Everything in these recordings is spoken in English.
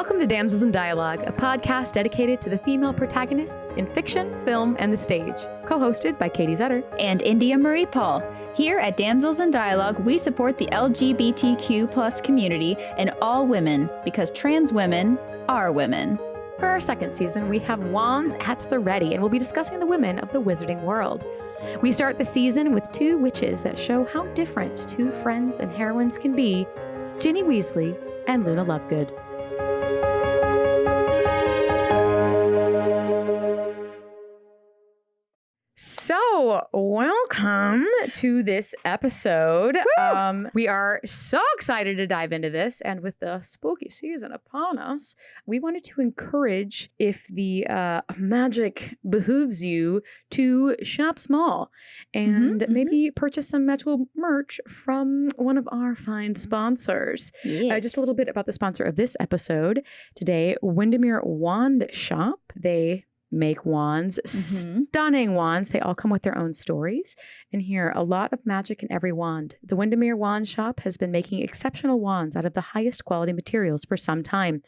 Welcome to Damsels in Dialogue, a podcast dedicated to the female protagonists in fiction, film, and the stage. Co-hosted by Katie Zetter and India Marie Paul. Here at Damsels in Dialogue, we support the LGBTQ plus community and all women because trans women are women. For our second season, we have wands at the ready, and we'll be discussing the women of the wizarding world. We start the season with two witches that show how different two friends and heroines can be, Ginny Weasley and Luna Lovegood. So, welcome to this episode. We are so excited to dive into this, and with the spooky season upon us, we wanted to encourage, if the magic behooves you, to shop small and maybe purchase some magical merch from one of our fine sponsors. Yes. Just a little bit about the sponsor of this episode today, Windermere Wand Shop. They make wands, stunning wands. They all come with their own stories. And here, a lot of magic in every wand. The Windermere Wand Shop has been making exceptional wands out of the highest quality materials for some time.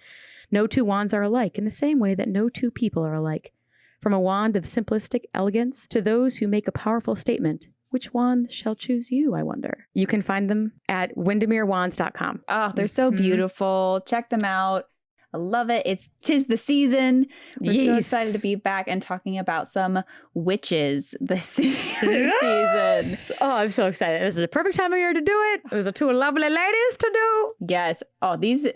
No two wands are alike in the same way that no two people are alike. From a wand of simplistic elegance to those who make a powerful statement, which wand shall choose you, I wonder? You can find them at windermerewands.com. Oh, they're so beautiful. Check them out. I love it. Tis the season. We're so excited to be back and talking about some witches this season. Oh, I'm so excited. This is a perfect time of year to do it. There's two lovely ladies to do. Yes. Oh, these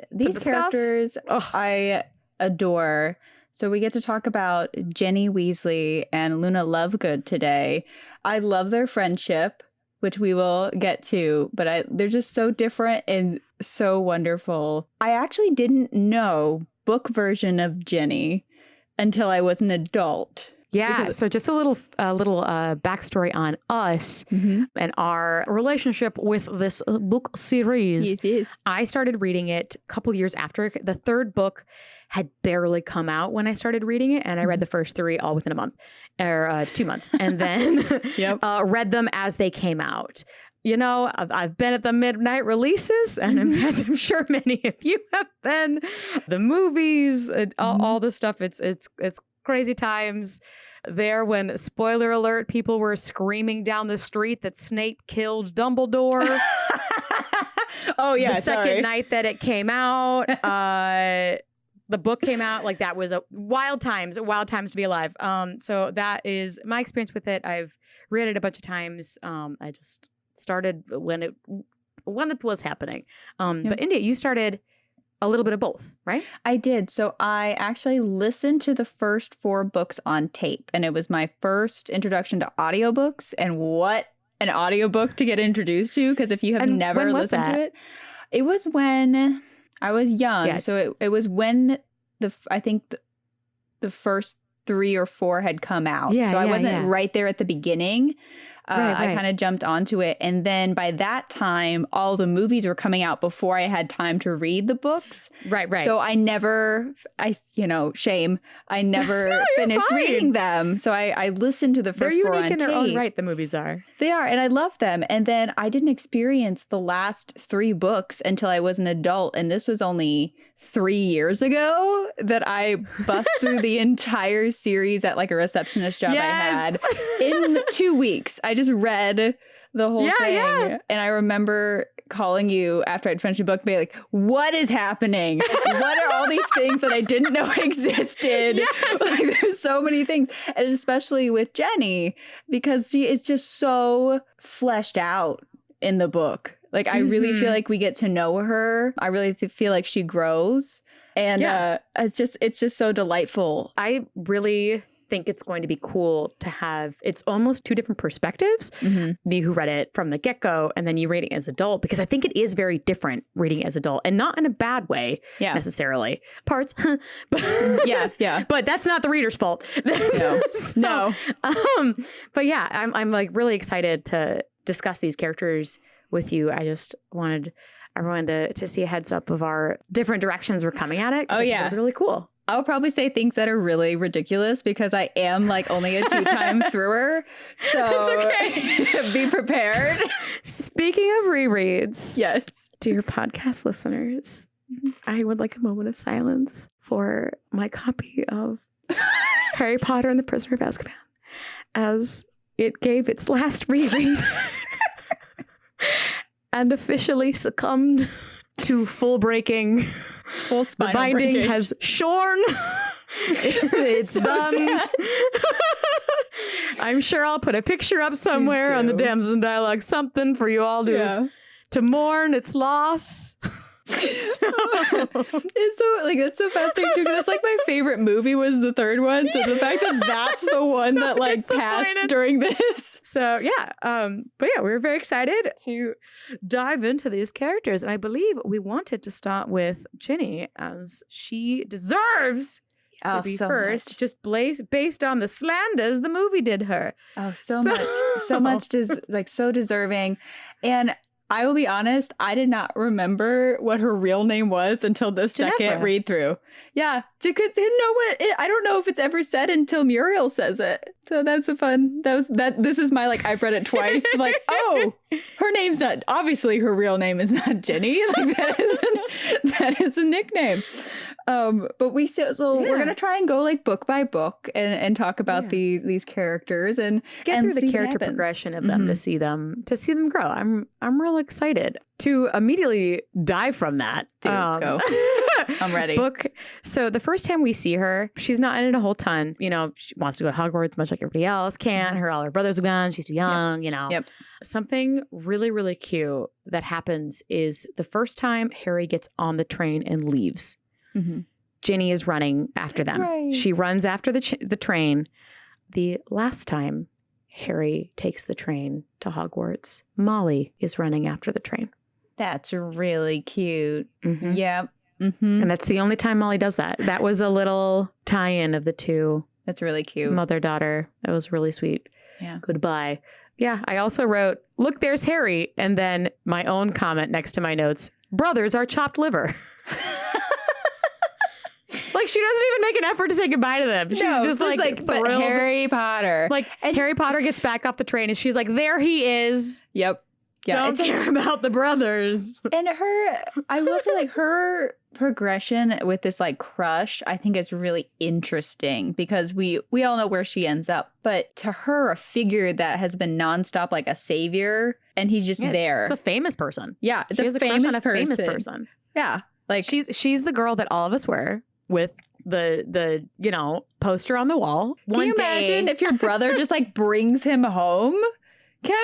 characters I adore. So we get to talk about Ginny Weasley and Luna Lovegood today. I love their friendship, which we will get to, but they're just so different and so wonderful. I actually didn't know book version of Ginny until I was an adult. Yeah, so just a little backstory on us and our relationship with this book series. Yes. I started reading it a couple years after. The third book had barely come out when I started reading it, and I read the first three all within a month or 2 months, and then read them as they came out. You know, I've been at the midnight releases, and as I'm sure many of you have been, the movies, and all the stuff. It's crazy times there when, spoiler alert, people were screaming down the street that Snape killed Dumbledore. Oh yeah, the second night that it came out. The book came out, like that was a wild times to be alive. So that is my experience with it. I've read it a bunch of times. I just started when it was happening. But India, you started a little bit of both, right? I did. So I actually listened to the first 4 books on tape, and it was my first introduction to audiobooks. And what an audiobook to get introduced to, because if you have never listened to it, it was when I was young. Yeah. So it was when I think the first 3 or 4 had come out. So I wasn't right there at the beginning. Right. I kind of jumped onto it. And then by that time, all the movies were coming out before I had time to read the books. Right. So I never finished reading them. So I listened to the first 4 on tape. They're unique in their own right, the movies are. They are, and I love them. And then I didn't experience the last 3 books until I was an adult. And this was only 3 years ago that I bust through the entire series at like a receptionist job I had in 2 weeks. I just read the whole thing. Yeah. And I remember calling you after I'd finished the book and be like, what is happening? What are all these things that I didn't know existed? Like, there's so many things. And especially with Jenny, because she is just so fleshed out in the book. Like, I really feel like we get to know her. I really feel like she grows. And it's just so delightful. I really think it's going to be cool to have, it's almost 2 different perspectives. Me who read it from the get-go and then you reading as adult, because I think it is very different reading as adult, and not in a bad way necessarily. Parts. But but that's not the reader's fault. No. But yeah, I'm like really excited to discuss these characters with you. I just wanted everyone to see a heads up of our different directions we're coming at it. Oh yeah. It's really cool. I'll probably say things that are really ridiculous because I am like only a 2-time thrower. So it's okay. Be prepared. Speaking of rereads. Yes. Dear podcast listeners, I would like a moment of silence for my copy of Harry Potter and the Prisoner of Azkaban, as it gave its last reread and officially succumbed to full breaking. Full spinal The binding breakage. has shorn. It's So done. sad. I'm sure I'll put a picture up somewhere on the do. Damsels in Dialogue, something for you all to mourn its loss. It's so fascinating too, because that's like my favorite movie was the third one. So the fact that that's the one that like passed during this. So yeah, but yeah, we were very excited to dive into these characters, and I believe we wanted to start with Ginny, as she deserves to be first, much. just based on the slanders the movie did her. Oh, so much, so deserving. And I will be honest, I did not remember what her real name was until the second read through. Yeah, because I don't know if it's ever said until Muriel says it. So that's a fun. This is my like I've read it twice. Like, oh, her name's not, obviously her real name is not Ginny. Like that is a nickname. But we're gonna try and go like book by book and talk about these characters and get through the character progression of them to see them grow. I'm real excited to immediately dive from that. Go. I'm ready. So the first time we see her, she's not in it a whole ton. You know, she wants to go to Hogwarts much like everybody else can. All her brothers are gone. She's too young. You know. Yep. Something really, really cute that happens is the first time Harry gets on the train and leaves. Mm-hmm. Ginny is running after them. Right. She runs after the train. The last time Harry takes the train to Hogwarts, Molly is running after the train. That's really cute. Mm-hmm. Yep. Mm-hmm. And that's the only time Molly does that. That was a little tie-in of the two. That's really cute. Mother-daughter. That was really sweet. Yeah. Goodbye. Yeah, I also wrote, look, there's Harry. And then my own comment next to my notes, brothers are chopped liver. Like, she doesn't even make an effort to say goodbye to them. She's just like but Harry Potter. Like, Harry Potter gets back off the train and she's like, there he is. Yep. Yeah, Don't care about the brothers. And I will say, like, her progression with this, like, crush, I think is really interesting because we all know where she ends up. But to her, a figure that has been nonstop, like, a savior, and he's just there. It's a famous person. Yeah, it's she has a crush on a famous person. Yeah. Like, she's the girl that all of us wear with the poster on the wall. Can you imagine if your brother just, like, brings him home casually?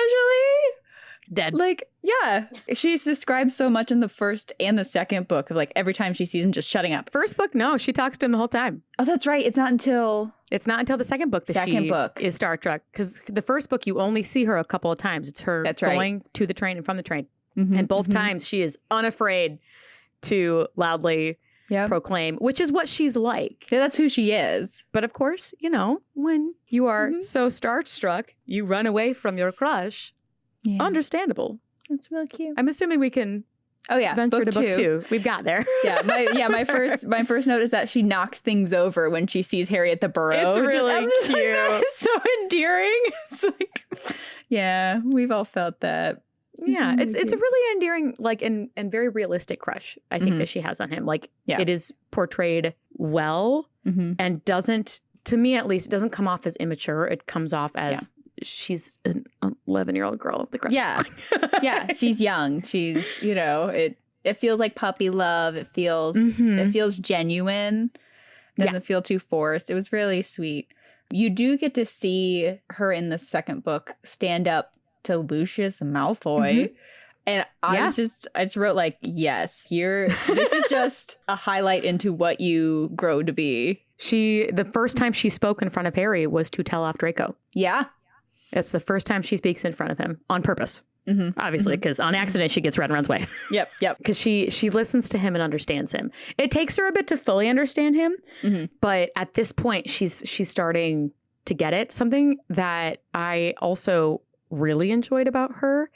Dead. Like, yeah. She's described so much in the first and the second book of like every time she sees him just shutting up. First book, no, she talks to him the whole time. Oh, that's right. It's not until the second book that she is Star Trek. Because the first book, you only see her a couple of times. It's her going to the train and from the train. Mm-hmm, and both times she is unafraid to loudly proclaim, which is what she's like. Yeah, that's who she is. But of course, when you are so starstruck, you run away from your crush. Yeah. Understandable. That's really cute. I'm assuming we can venture to book two. We've got there. My first note is that she knocks things over when she sees Harry at the burrow. It's really cute. Like, that is so endearing. It's like, yeah, we've all felt that. Yeah, it's a really endearing, like, and very realistic crush, I think, that she has on him. Like, it is portrayed well and doesn't, to me at least, it doesn't come off as immature. It comes off as she's an 11-year-old girl with the crush. Yeah. Yeah, she's young. She's, it feels like puppy love. It feels genuine. Doesn't feel too forced. It was really sweet. You do get to see her in the second book stand up to Lucius Malfoy. And I just wrote like, yes, this is just a highlight into what you grow to be. The first time she spoke in front of Harry was to tell off Draco. Yeah. It's the first time she speaks in front of him on purpose, obviously, because on accident she gets red and runs away. Yep. Because she listens to him and understands him. It takes her a bit to fully understand him, but at this point she's starting to get it. Something that I also really enjoyed about her,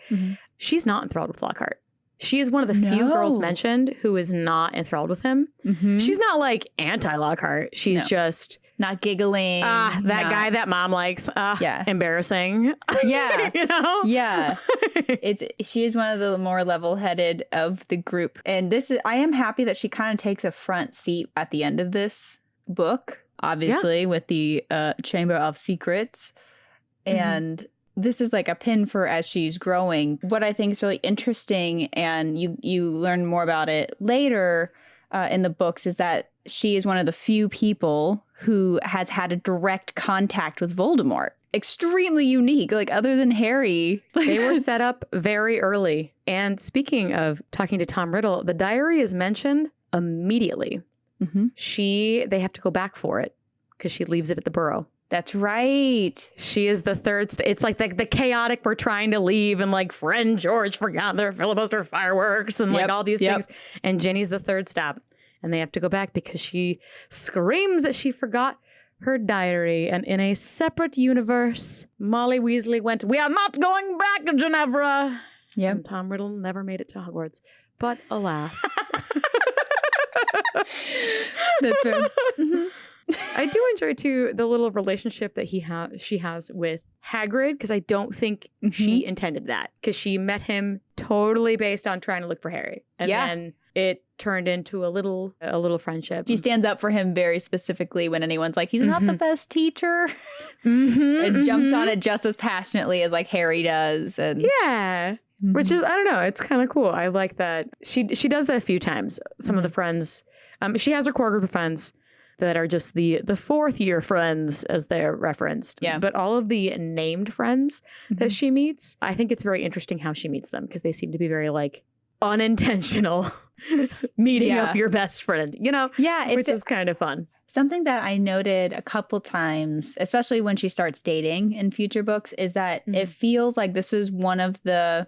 she's not enthralled with Lockhart. She is one of the few girls mentioned who is not enthralled with him. She's not like anti-Lockhart. She's just Not giggling. That guy that mom likes. Yeah. Embarrassing. Yeah. You know? Yeah. She is one of the more level-headed of the group. And I am happy that she kind of takes a front seat at the end of this book, obviously, with the Chamber of Secrets. And this is like a pin for as she's growing. What I think is really interesting, and you learn more about it later in the books, is that she is one of the few people who has had a direct contact with Voldemort. Extremely unique, like other than Harry. They were set up very early. And speaking of talking to Tom Riddle, the diary is mentioned immediately. They have to go back for it because she leaves it at the Burrow. That's right. She is the third. It's like the chaotic we're trying to leave, and like friend George forgot their filibuster fireworks and like all these things. And Ginny's the third stop. And they have to go back because she screams that she forgot her diary. And in a separate universe, Molly Weasley went, "We are not going back, Ginevra." Yep. And Tom Riddle never made it to Hogwarts. But alas. That's right. I do enjoy, too, the little relationship that she has with Hagrid, because I don't think she intended that. Because she met him totally based on trying to look for Harry. And then it turned into a little friendship. She stands up for him very specifically when anyone's like, he's not the best teacher. And jumps on it just as passionately as like Harry does. And which is, I don't know, it's kind of cool. I like that. She does that a few times. Some of the friends, she has her core group of friends that are just the fourth year friends, as they're referenced. Yeah. But all of the named friends that she meets, I think it's very interesting how she meets them, because they seem to be very like unintentional meeting of your best friend, you know? Yeah. Which is kind of fun. Something that I noted a couple times, especially when she starts dating in future books, is that it feels like this is one of the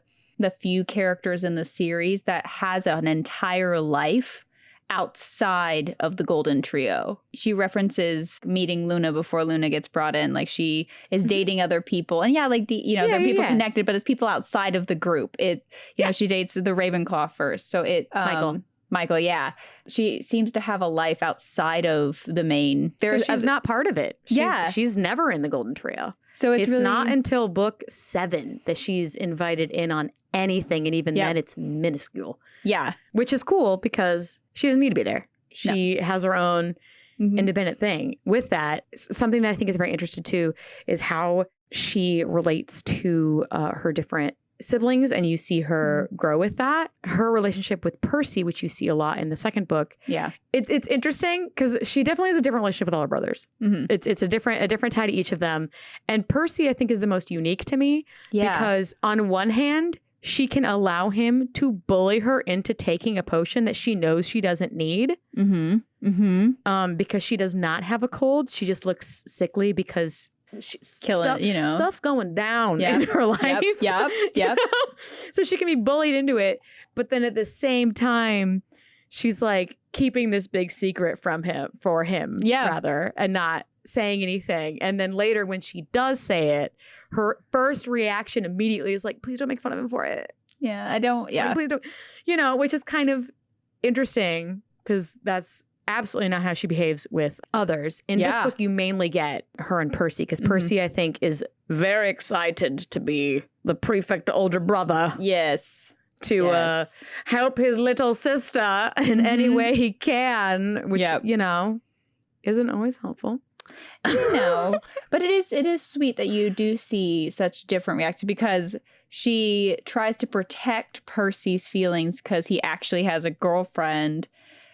few characters in the series that has an entire life outside of the Golden Trio. She references meeting Luna before Luna gets brought in. Like she is dating other people. And there are people connected, but it's people outside of the group. You know, she dates the Ravenclaw first. So Michael, yeah. She seems to have a life outside of the main. She's not part of it. She's never in the Golden Trio. So it's really not until book 7 that she's invited in on anything. And even then it's minuscule. Yeah. Which is cool because she doesn't need to be there. She has her own independent thing. With that, something that I think is very interesting too is how she relates to her different siblings, and you see her grow with that. Her relationship with Percy, which you see a lot in the second book. Yeah. It's interesting because she definitely has a different relationship with all her brothers. It's a different tie to each of them. And Percy, I think, is the most unique to me because on one hand, she can allow him to bully her into taking a potion that she knows she doesn't need. Because she does not have a cold. She just looks sickly because stuff's going down in her life. Yep. You know? So she can be bullied into it, but then at the same time, she's like keeping this big secret from him, rather, and not saying anything. And then later, when she does say it, her first reaction immediately is like, "Please don't make fun of him for it." Yeah, I don't. Yeah, like, please don't. You know, which is kind of interesting because that's absolutely not how she behaves with others. In this book, you mainly get her and Percy, because Percy, I think, is very excited to be the prefect older brother. To help his little sister in any way he can, which, you know, isn't always helpful. But it is sweet that you do see such different reactions, because she tries to protect Percy's feelings because he actually has a girlfriend.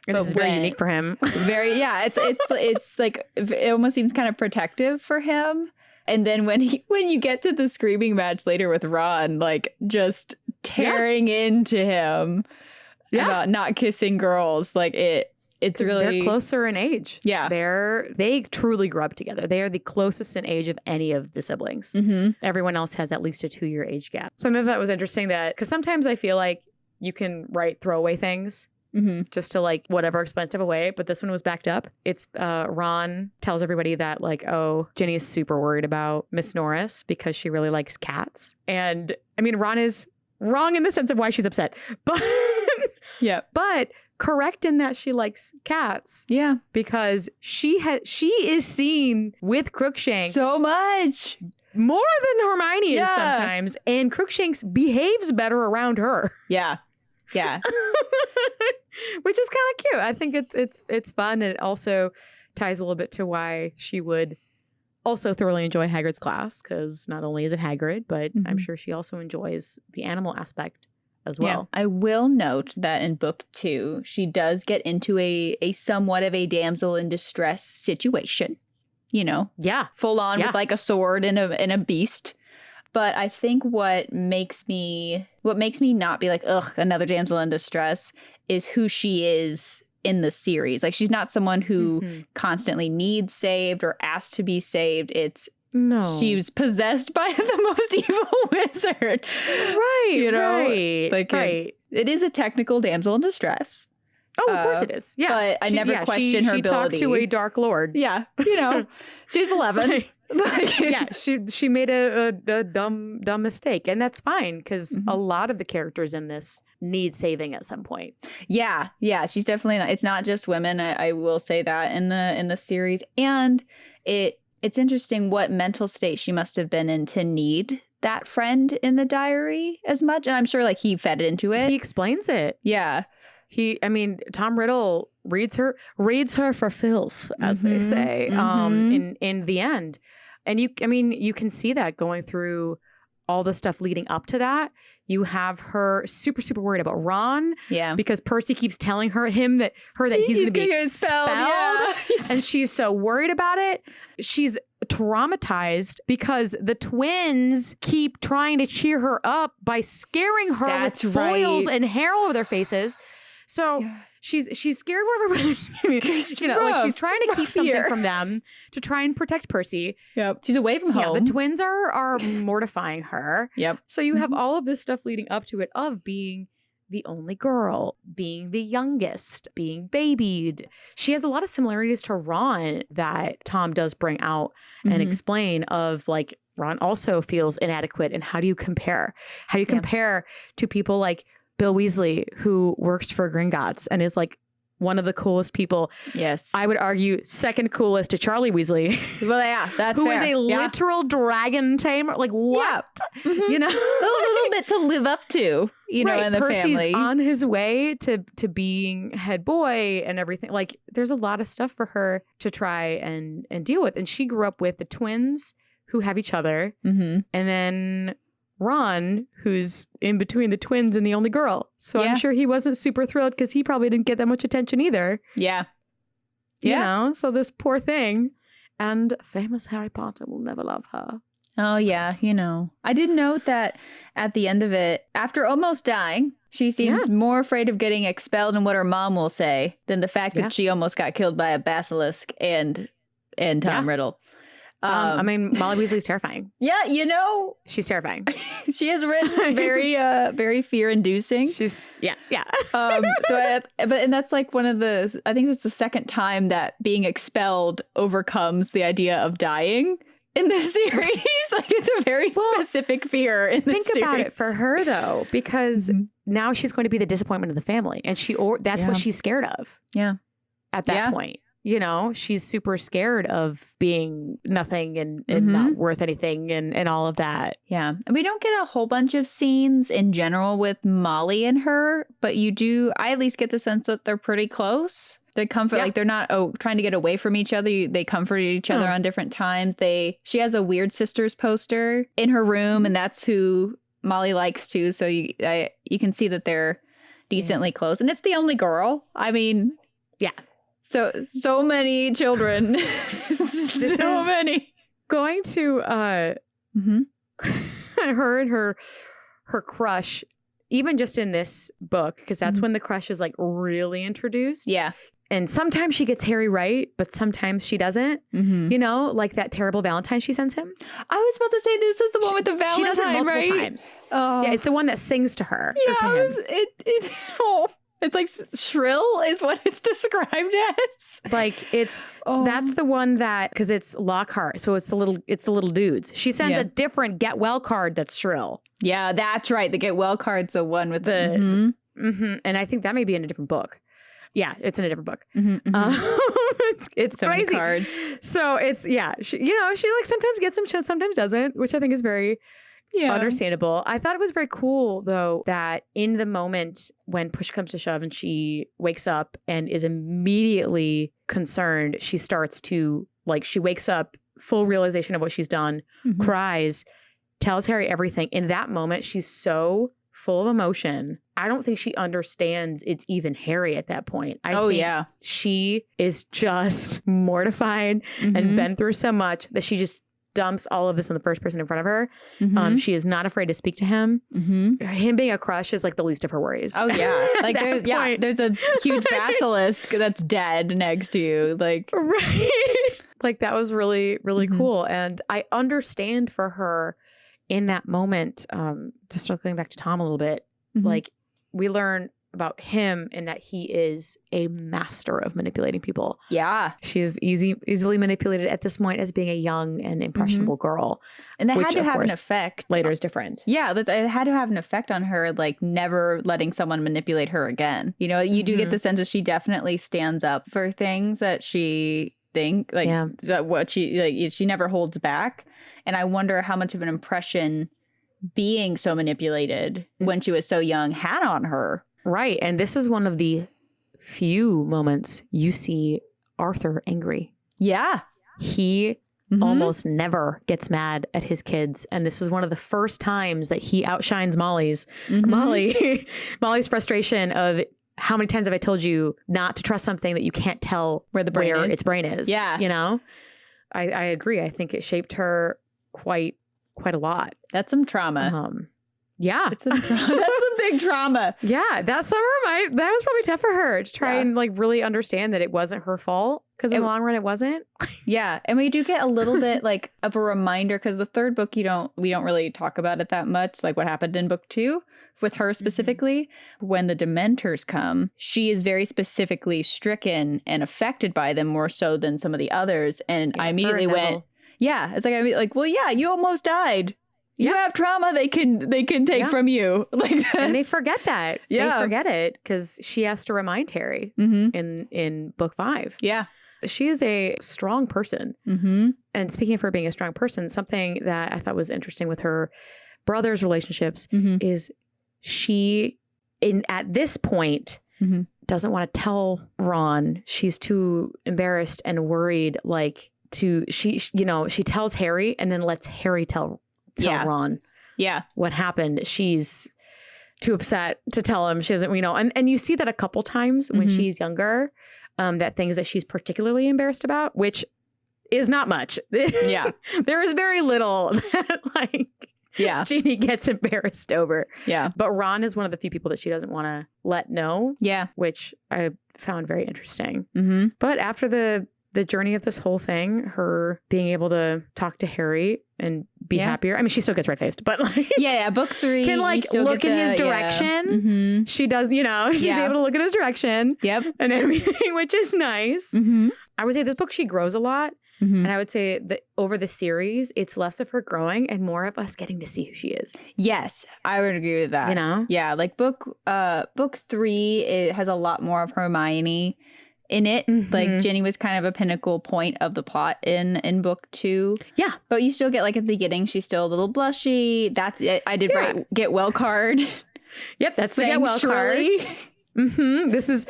And this is very unique for him. It's like it almost seems kind of protective for him. And then when you get to the screaming match later with Ron, like just tearing into him about not kissing girls, like it's really, they're closer in age. They truly grew up together. They are the closest in age of any of the siblings. Everyone else has at least a 2-year age gap. Something that was interesting, that because sometimes I feel like you can write throwaway things just to like whatever expensive away, but this one was backed up. It's Ron tells everybody that like, oh, Ginny is super worried about Miss Norris because she really likes cats. And I mean, Ron is wrong in the sense of why she's upset, but but correct in that she likes cats. Yeah. Because she is seen with Crookshanks So much. more than Hermione is sometimes, and Crookshanks behaves better around her. Yeah. Yeah. Which is kind of cute. I think it's fun, and it also ties a little bit to why she would also thoroughly enjoy Hagrid's class, because not only is it Hagrid, but I'm sure she also enjoys the animal aspect as well. Yeah. I will note that in book 2, she does get into a somewhat of a damsel in distress situation. You know, full on with like a sword and a beast. But I think what makes me not be like, ugh, another damsel in distress is who she is in the series. Like, she's not someone who constantly needs saved or asked to be saved. She was possessed by the most evil wizard. Right. You know? Right. Like, right. It is a technical damsel in distress. Oh, of course it is. Yeah. But I never questioned her ability. She talked to a dark lord. Yeah. You know, she's 11. She made a dumb mistake. And that's fine, because a lot of the characters in this need saving at some point. Yeah. Yeah. She's definitely not. It's not just women. I will say that in the series. And it's interesting what mental state she must have been in to need that friend in the diary as much. And I'm sure like he fed into it. He explains it. Yeah. Tom Riddle reads her for filth, as they say, in the end. And you can see that going through all the stuff leading up to that. You have her super, super worried about Ron. Yeah. Because Percy keeps telling her that he's going to be expelled. Yeah. And she's so worried about it. She's traumatized because the twins keep trying to cheer her up by scaring her with foils and hair all over their faces. So she's scared wherever she's trying to keep something from them to try and protect Percy. Yep. She's away from home. Yeah, the twins are mortifying her. Yep. So you have all of this stuff leading up to it of being the only girl, being the youngest, being babied. She has a lot of similarities to Ron that Tom does bring out and explain of like Ron also feels inadequate. And how do you compare? How do you compare to people like Bill Weasley, who works for Gringotts and is like one of the coolest people. Yes. I would argue second coolest to Charlie Weasley. Well, yeah, that's who fair. is a literal dragon tamer. Like, what? Yeah. You know? A little bit to live up to, you know, in the Percy's family. on his way to being head boy and everything. Like, there's a lot of stuff for her to try and deal with. And she grew up with the twins who have each other. And then Ron, who's in between the twins and the only girl. So I'm sure he wasn't super thrilled because he probably didn't get that much attention either. Yeah. You know, so this poor thing. And famous Harry Potter will never love her. Oh, yeah. You know, I did note that at the end of it, after almost dying, she seems more afraid of getting expelled and what her mom will say than the fact that she almost got killed by a basilisk and Tom Riddle. Molly Weasley's terrifying. Yeah, you know. She's terrifying. She has written very fear-inducing. She's, yeah. And that's like I think that's the second time that being expelled overcomes the idea of dying in this series. Like, it's a very specific fear in this series. Think about it for her, though, because now she's going to be the disappointment of the family. And that's what she's scared of. Yeah. At that point. You know, she's super scared of being nothing and not worth anything and all of that. Yeah. And we don't get a whole bunch of scenes in general with Molly and her, but I at least get the sense that they're pretty close. They comfort, like they're not trying to get away from each other. They comfort each other on different times. She has a Weird Sisters poster in her room, and that's who Molly likes too. So you can see that they're decently close. And it's the only girl. I mean, So many children. So many. Going to her and her crush, even just in this book, because that's when the crush is like really introduced. Yeah. And sometimes she gets Harry right, but sometimes she doesn't. You know, like that terrible Valentine she sends him. I was about to say this is the one with the Valentine, she does it multiple times. Oh. Yeah, it's the one that sings to her. Yeah, or to him. It's like shrill is what it's described as. Like that's the one that, because it's Lockhart, so it's the little dudes. She sends a different get well card that's shrill. Yeah, that's right. The get well card's the one with the and I think that may be in a different book. Yeah, it's in a different book. It's so crazy. Many cards. So it's, yeah, she like sometimes gets them, sometimes doesn't, which I think is very understandable. I thought it was very cool, though, that in the moment when push comes to shove and she wakes up and is immediately concerned, she starts to, like, she wakes up, full realization of what she's done, cries, tells Harry everything. In that moment, she's so full of emotion. I don't think she understands it's even Harry at that point. I think she is just mortified and been through so much that she just dumps all of this on the first person in front of her. She is not afraid to speak to him. Him being a crush is like the least of her worries. Oh yeah, like there's a huge basilisk that's dead next to you. Like like that was really, really cool, and I understand for her in that moment. Just circling back to Tom a little bit, like we learn about him in that he is a master of manipulating people. Yeah. She is easily manipulated at this point as being a young and impressionable girl. And that had to have an effect. Later is different. Yeah, it had to have an effect on her, like never letting someone manipulate her again. You know, you do get the sense that she definitely stands up for things that she thinks, like that what she, like, she never holds back. And I wonder how much of an impression being so manipulated when she was so young had on her. Right. And this is one of the few moments you see Arthur angry. Yeah. He almost never gets mad at his kids. And this is one of the first times that he outshines Molly's frustration of how many times have I told you not to trust something that you can't tell where its brain is. Yeah. You know, I agree. I think it shaped her quite a lot. That's some trauma. Yeah. That's a big trauma. Yeah. That summer, that was probably tough for her to try and like really understand that it wasn't her fault, because in the long run it wasn't. Yeah. And we do get a little bit like of a reminder, because the third book, we don't really talk about it that much, like what happened in book 2 with her specifically. When the Dementors come, she is very specifically stricken and affected by them more so than some of the others. And I immediately went, it's like, well, yeah, you almost died. You have trauma they can take from you. Like, and they forget that. Yeah. They forget it because she has to remind Harry in book 5. Yeah. She is a strong person. And speaking of her being a strong person, something that I thought was interesting with her brothers' relationships is she, at this point, doesn't want to tell Ron. She's too embarrassed and worried, she tells Harry and then lets Harry tell Ron what happened. She's too upset to tell him. She doesn't, and you see that a couple times when she's younger, that things that she's particularly embarrassed about, which is not much. Yeah. There is very little that Ginny gets embarrassed over. Yeah. But Ron is one of the few people that she doesn't want to let know. Yeah. Which I found very interesting. But after the journey of this whole thing, her being able to talk to Harry and be happier. I mean, she still gets red-faced, but book 3 can look in his direction. She does, she's able to look in his direction. Yep. And everything, which is nice. I would say this book, she grows a lot. And I would say that over the series, it's less of her growing and more of us getting to see who she is. Yes, I would agree with that. Yeah, like book 3, it has a lot more of Hermione in it. Like Ginny was kind of a pinnacle point of the plot in book 2. Yeah. But you still get, like, at the beginning, she's still a little blushy. That's it. I did write get well card. Yep, that's the get well card. This is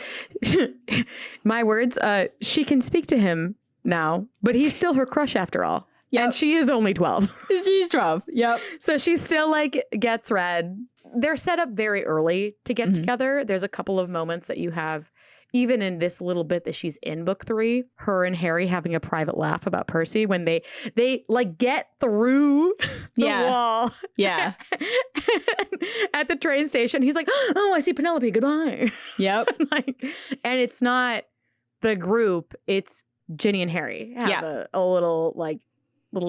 my words. She can speak to him now, but he's still her crush after all. Yeah. And she is only 12. She's 12. Yep. So she still gets read. They're set up very early to get together. There's a couple of moments that you have, even in this little bit that she's in book 3, her and Harry having a private laugh about Percy when they get through the wall. Yeah. At the train station. He's like, oh, I see Penelope. Goodbye. Yep. And it's not the group. It's Ginny and Harry have a little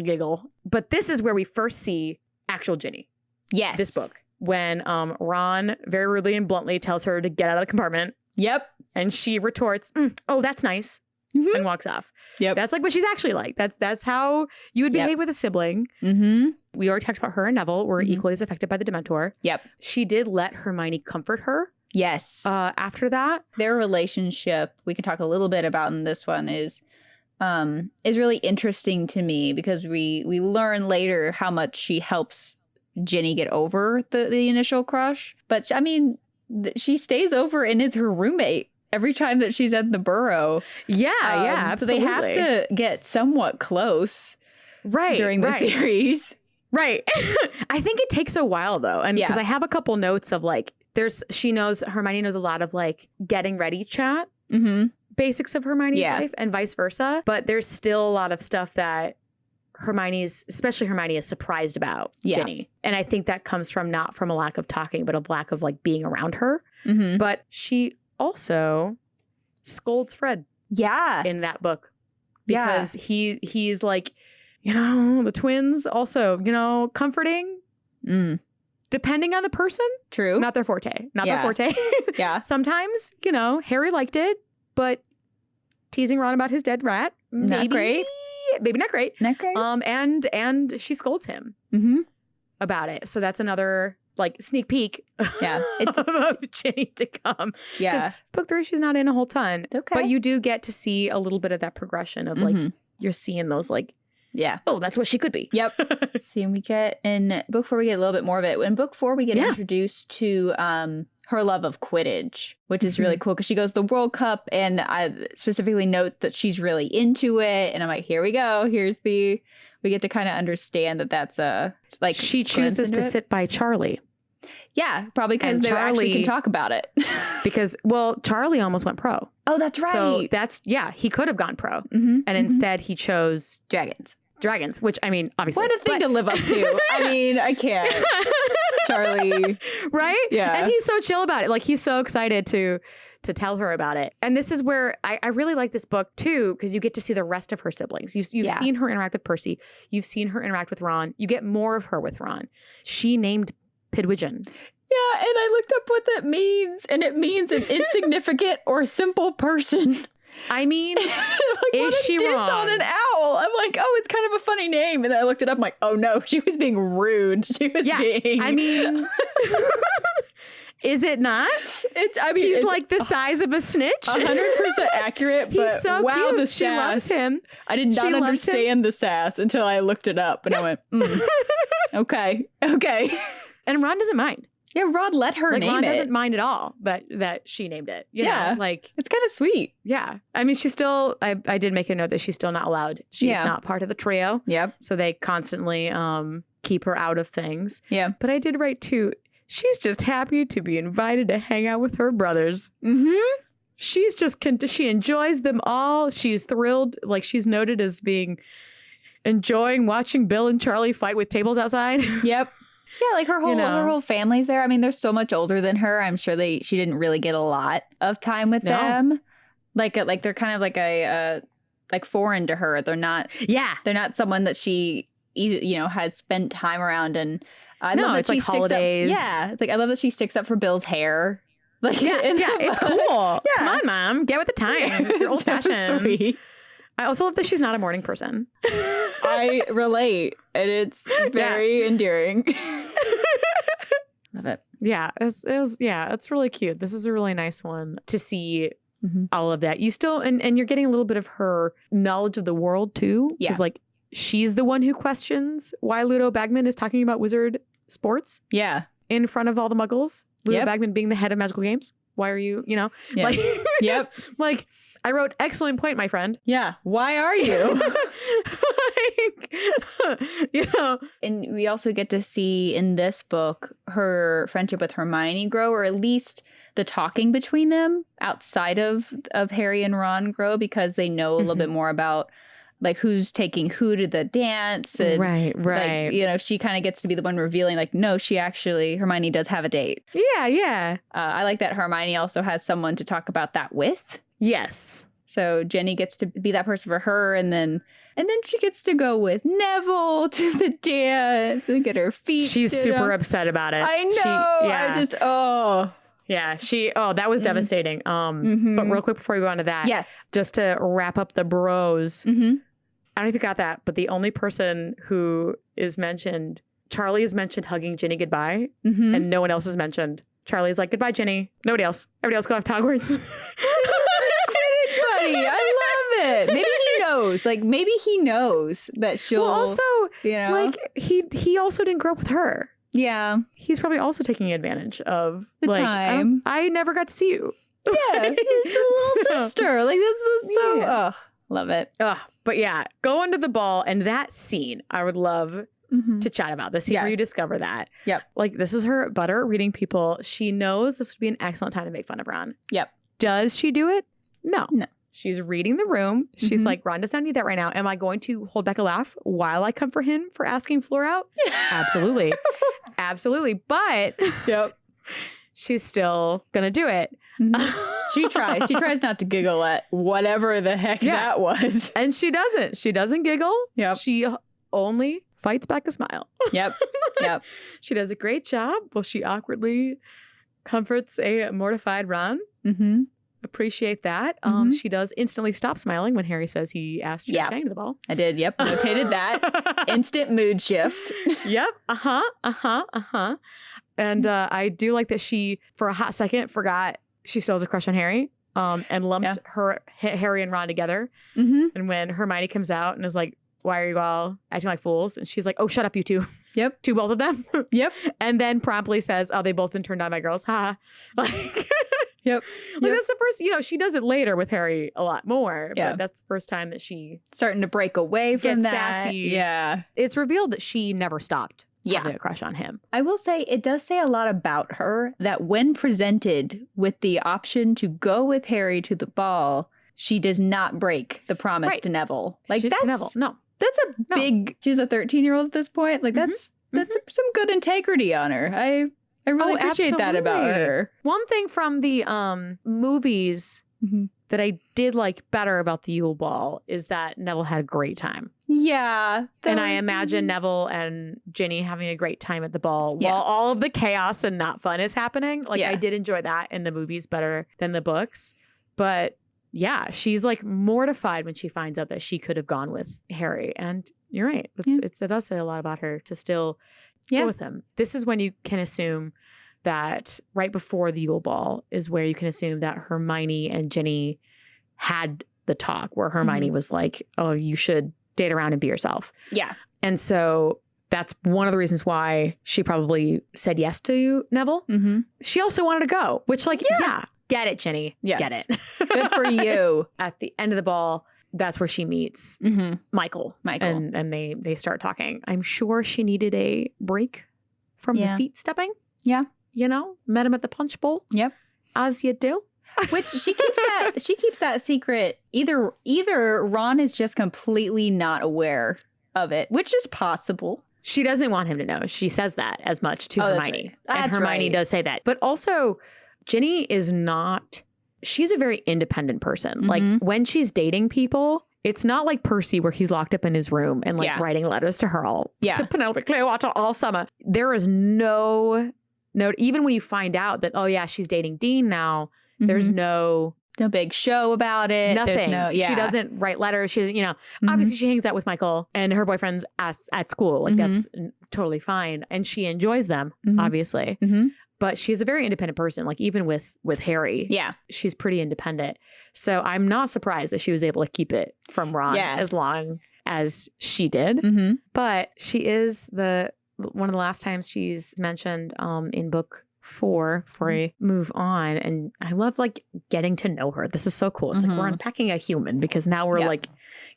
giggle. But this is where we first see actual Ginny. Yes. This book. When Ron very rudely and bluntly tells her to get out of the compartment. Yep. And she retorts, oh, that's nice. And walks off. Yep. That's like what she's actually like. That's how you would behave with a sibling. We already talked about her and Neville were equally as affected by the Dementor. Yep. She did let Hermione comfort her. Yes. After that, their relationship, we can talk a little bit about in this one, is really interesting to me because we learn later how much she helps Ginny get over the initial crush. But I mean, she stays over and is her roommate every time that she's at the Burrow. Yeah, absolutely. So they have to get somewhat close during the series. Right. I think it takes a while though. And because I have a couple notes of like, Hermione knows a lot of like getting ready chat, basics of Hermione's life and vice versa. But there's still a lot of stuff that especially Hermione is surprised about Ginny. And I think that comes from not from a lack of talking, but a lack of like being around her. But she also scolds Fred. Yeah. In that book. Because he's like, the twins also, comforting. Depending on the person. True. Not their forte. Their forte. Sometimes, Harry liked it, but teasing Ron about his dead rat. Not great. Maybe not great. Not great. And she scolds him about it. So that's another like sneak peek of Ginny to come. Yeah. Because book 3, she's not in a whole ton. Okay. But you do get to see a little bit of that progression of like, you're seeing those like, oh, that's what she could be. Yep. See, and we get in book 4, we get a little bit more of it. In book 4, we get introduced to her love of Quidditch, which is really cool because she goes to the World Cup, and I specifically note that she's really into it. And I'm like, here we go. We get to kind of understand that that's like she chooses to sit by Charlie. Yeah, probably because they actually can talk about it. Because, Charlie almost went pro. Oh, that's right. So he could have gone pro. And instead he chose Dragons, which, I mean, obviously. What a thing to live up to. I mean, I can't. Charlie. Right? Yeah. And he's so chill about it. Like, he's so excited to tell her about it. And this is where I really like this book, too, because you get to see the rest of her siblings. You've seen her interact with Percy. You've seen her interact with Ron. You get more of her with Ron. She named Pidwidgeon. Yeah, and I looked up what that means, and it means an insignificant or simple person. I mean, like, is she wrong? On an owl. I'm like, oh, it's kind of a funny name. And then I looked it up. I'm like, oh no, she was being rude. She was being. I mean, is it not? He's like the size of a snitch. 100% accurate. But he's so wow, cute. the sass. She loves him. I did not understand the sass until I looked it up, and I went, okay. And Ron doesn't mind. Yeah, Ron let her name it. Ron doesn't mind at all that she named it. You know, like, it's kind of sweet. Yeah. I mean, she's still, I did make a note that she's still not allowed. She's not part of the trio. Yep. So they constantly keep her out of things. Yeah. But I did write too, she's just happy to be invited to hang out with her brothers. She's just, she enjoys them all. She's thrilled. Like, she's noted as enjoying watching Bill and Charlie fight with tables outside. Yep. Yeah, like her whole family's there. I mean, they're so much older than her. I'm sure she didn't really get a lot of time with them. Like they're kind of like like foreign to her. They're not. Yeah, they're not someone that she has spent time around. And I love that it's she like sticks holidays. up. Yeah, it's like I love that she sticks up for Bill's hair. Like, it's cool. Yeah. Come on, Mom, get with the times. You're old fashioned. Sweet. I also love that she's not a morning person. I relate, and it's very endearing. Love it. Yeah, it's really cute. This is a really nice one to see all of that. You still, and you're getting a little bit of her knowledge of the world too. Yeah. Because like, she's the one who questions why Ludo Bagman is talking about wizard sports. Yeah. In front of all the muggles. Ludo Bagman being the head of magical games. Why are you, like, like, I wrote, excellent point, my friend. Yeah. Why are you? And we also get to see in this book her friendship with Hermione grow, or at least the talking between them outside of Harry and Ron grow, because they know a little bit more about like who's taking who to the dance. And, right. Like, she kind of gets to be the one revealing like, no, Hermione does have a date. Yeah. I like that Hermione also has someone to talk about that with. Yes. So Ginny gets to be that person for her, and then she gets to go with Neville to the dance and get her feet. She's super upset about it. I know. That was devastating. But real quick before we go on to that, just to wrap up the bros. I don't know if you got that, but the only person who is mentioned, Charlie is mentioned hugging Ginny goodbye, and no one else is mentioned. Charlie's like, goodbye, Ginny. Nobody else. Everybody else go off to Hogwarts. Quidditch buddy. I love it. Maybe he knows. Like, maybe he knows that she'll. Well, also, you know, like, he also didn't grow up with her. yeah. He's probably also taking advantage of The like, time. I never got to see you. Yeah, his little sister. Like, that's so. Yeah. Ugh, love it. But yeah, going to the ball and that scene, I would love to chat about. The scene where you discover that. Yep. Like, this is her butter reading people. She knows this would be an excellent time to make fun of Ron. Yep. Does she do it? No. She's reading the room. She's like, Ron does not need that right now. Am I going to hold back a laugh while I come for him for asking Fleur out? Absolutely. Absolutely. But she's still going to do it. She tries. She tries not to giggle at whatever the heck that was. And she doesn't. She doesn't giggle. Yep. She only fights back a smile. Yep. She does a great job. Well, she awkwardly comforts a mortified Ron. Appreciate that. She does instantly stop smiling when Harry says he asked Cho Chang to the ball. I did. Yep. Notated that. Instant mood shift. Yep. And I do like that she, for a hot second, forgot she still has a crush on Harry. And lumped Harry and Ron together. And when Hermione comes out and is like, why are you all acting like fools? And she's like, oh, shut up, you two. Yep. To both of them. Yep. And then promptly says, oh, they've both been turned on by girls. Ha. Like, Yep. That's the first, she does it later with Harry a lot more. Yeah. But that's the first time that she starting to break away from gets that. sassy. Yeah. It's revealed that she never stopped having a crush on him. I will say it does say a lot about her that when presented with the option to go with Harry to the ball, she does not break the promise to Neville. Like, that's to Neville. No. That's a big, she's a 13-year-old at this point. Like, that's some good integrity on her. I really appreciate that about her. One thing from the movies that I did like better about the Yule Ball is that Neville had a great time. Yeah. And I imagine Neville and Ginny having a great time at the ball while all of the chaos and not fun is happening. Like, I did enjoy that in the movies better than the books. But yeah, she's like mortified when she finds out that she could have gone with Harry. And you're right. It does say a lot about her to still go with him. This is when you can assume that right before the Yule Ball is where you can assume that Hermione and Ginny had the talk where Hermione was like, oh, you should date around and be yourself. Yeah. And so that's one of the reasons why she probably said yes to Neville. She also wanted to go, which get it, Ginny. Yes. Get it. Good for you. At the end of the ball, that's where she meets Michael. And they start talking. I'm sure she needed a break from the feet stepping. Yeah. Met him at the punch bowl. Yep. As you do. Which she keeps that secret. Either Ron is just completely not aware of it, which is possible. She doesn't want him to know. She says that as much to Hermione. That's and Hermione does say that. But also, Ginny is not, she's a very independent person. Like, when she's dating people, it's not like Percy where he's locked up in his room and writing letters to her to Penelope Clearwater all summer. There is no, even when you find out that, oh yeah, she's dating Dean now, there's no big show about it. Nothing. She doesn't write letters. She doesn't, obviously she hangs out with Michael and her boyfriends at school. Like, that's totally fine. And she enjoys them, obviously. But she's a very independent person. Like, even with Harry, she's pretty independent. So I'm not surprised that she was able to keep it from Ron as long as she did. But she is one of the last times she's mentioned in book 4 before we move on. And I love like getting to know her. This is so cool. It's like we're unpacking a human because now we're like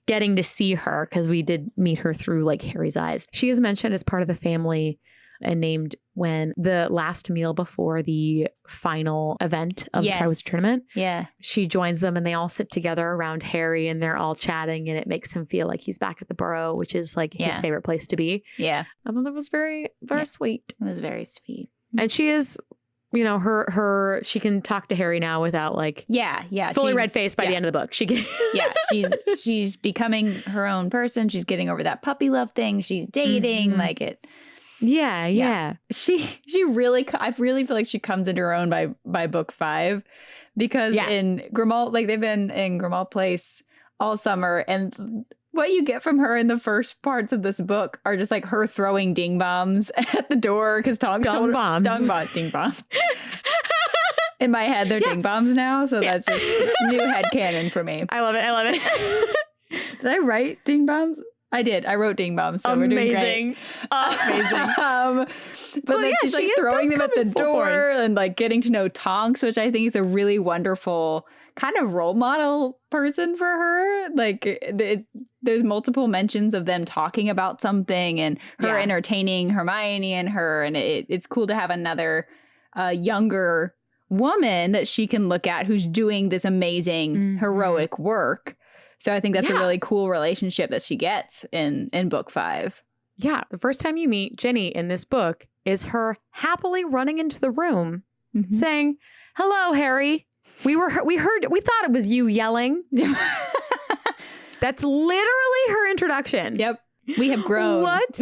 getting to see her because we did meet her through like Harry's eyes. She is mentioned as part of the family and named when the last meal before the final event of the Triwizard Tournament. Yeah. She joins them and they all sit together around Harry and they're all chatting and it makes him feel like he's back at the Burrow, which is like his favorite place to be. Yeah. I thought that was very, very sweet. It was very sweet. And she is, she can talk to Harry now without like fully red faced by the end of the book. She can she's becoming her own person. She's getting over that puppy love thing. She's dating like it. Yeah. She really, I really feel like she comes into her own by book 5 because in Grimmauld, like they've been in Grimmauld Place all summer and what you get from her in the first parts of this book are just like her throwing ding bombs at the door because Tonks told her ding bombs. In my head, they're ding bombs now, so that's just new headcanon for me. I love it. Did I write ding bombs? I did. I wrote ding bombs, so Amazing. We're doing great. Amazing. But then she's like throwing them at the door and like getting to know Tonks, which I think is a really wonderful kind of role model person for her. Like there's multiple mentions of them talking about something and her entertaining Hermione and her, and it's cool to have another younger woman that she can look at who's doing this amazing heroic work. So I think that's a really cool relationship that she gets in book 5. Yeah. The first time you meet Ginny in this book is her happily running into the room saying, "Hello, Harry. We thought it was you yelling." That's literally her introduction. Yep. We have grown. What?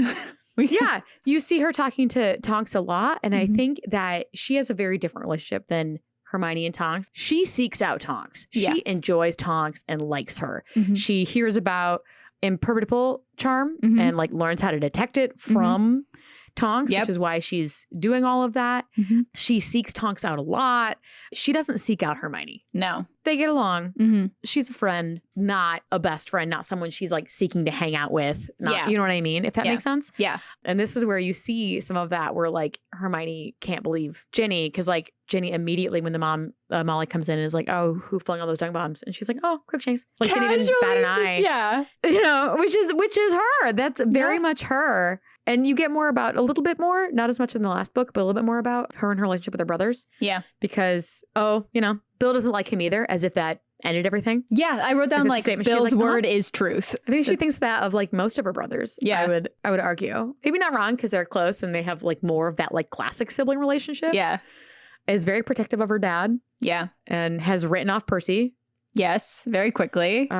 Yeah. You see her talking to Tonks a lot. And I think that she has a very different relationship than Hermione and Tonks. She seeks out Tonks. She enjoys Tonks and likes her. She hears about imperturbable charm and like learns how to detect it from Tonks, which is why she's doing all of that. She seeks Tonks out a lot. She doesn't seek out Hermione. No. They get along. She's a friend, not a best friend, not someone she's like seeking to hang out with. You know what I mean? If that makes sense. Yeah. And this is where you see some of that where like Hermione can't believe Ginny because like Ginny immediately when the mom, Molly comes in and is like, "Oh, who flung all those dung bombs?" And she's like, "Oh, Crookshanks." Like didn't even bat an eye. Yeah. You know, which is her. That's very much her. And you get more about, a little bit more, not as much in the last book, but a little bit more about her and her relationship with her brothers. Yeah. Because, Bill doesn't like him either, as if that ended everything. Yeah, I wrote down like Bill's word is truth. I think she thinks that of like most of her brothers. Yeah. I would argue. Maybe not wrong because they're close and they have like more of that like classic sibling relationship. Yeah. Is very protective of her dad. Yeah. And has written off Percy. Yes, very quickly.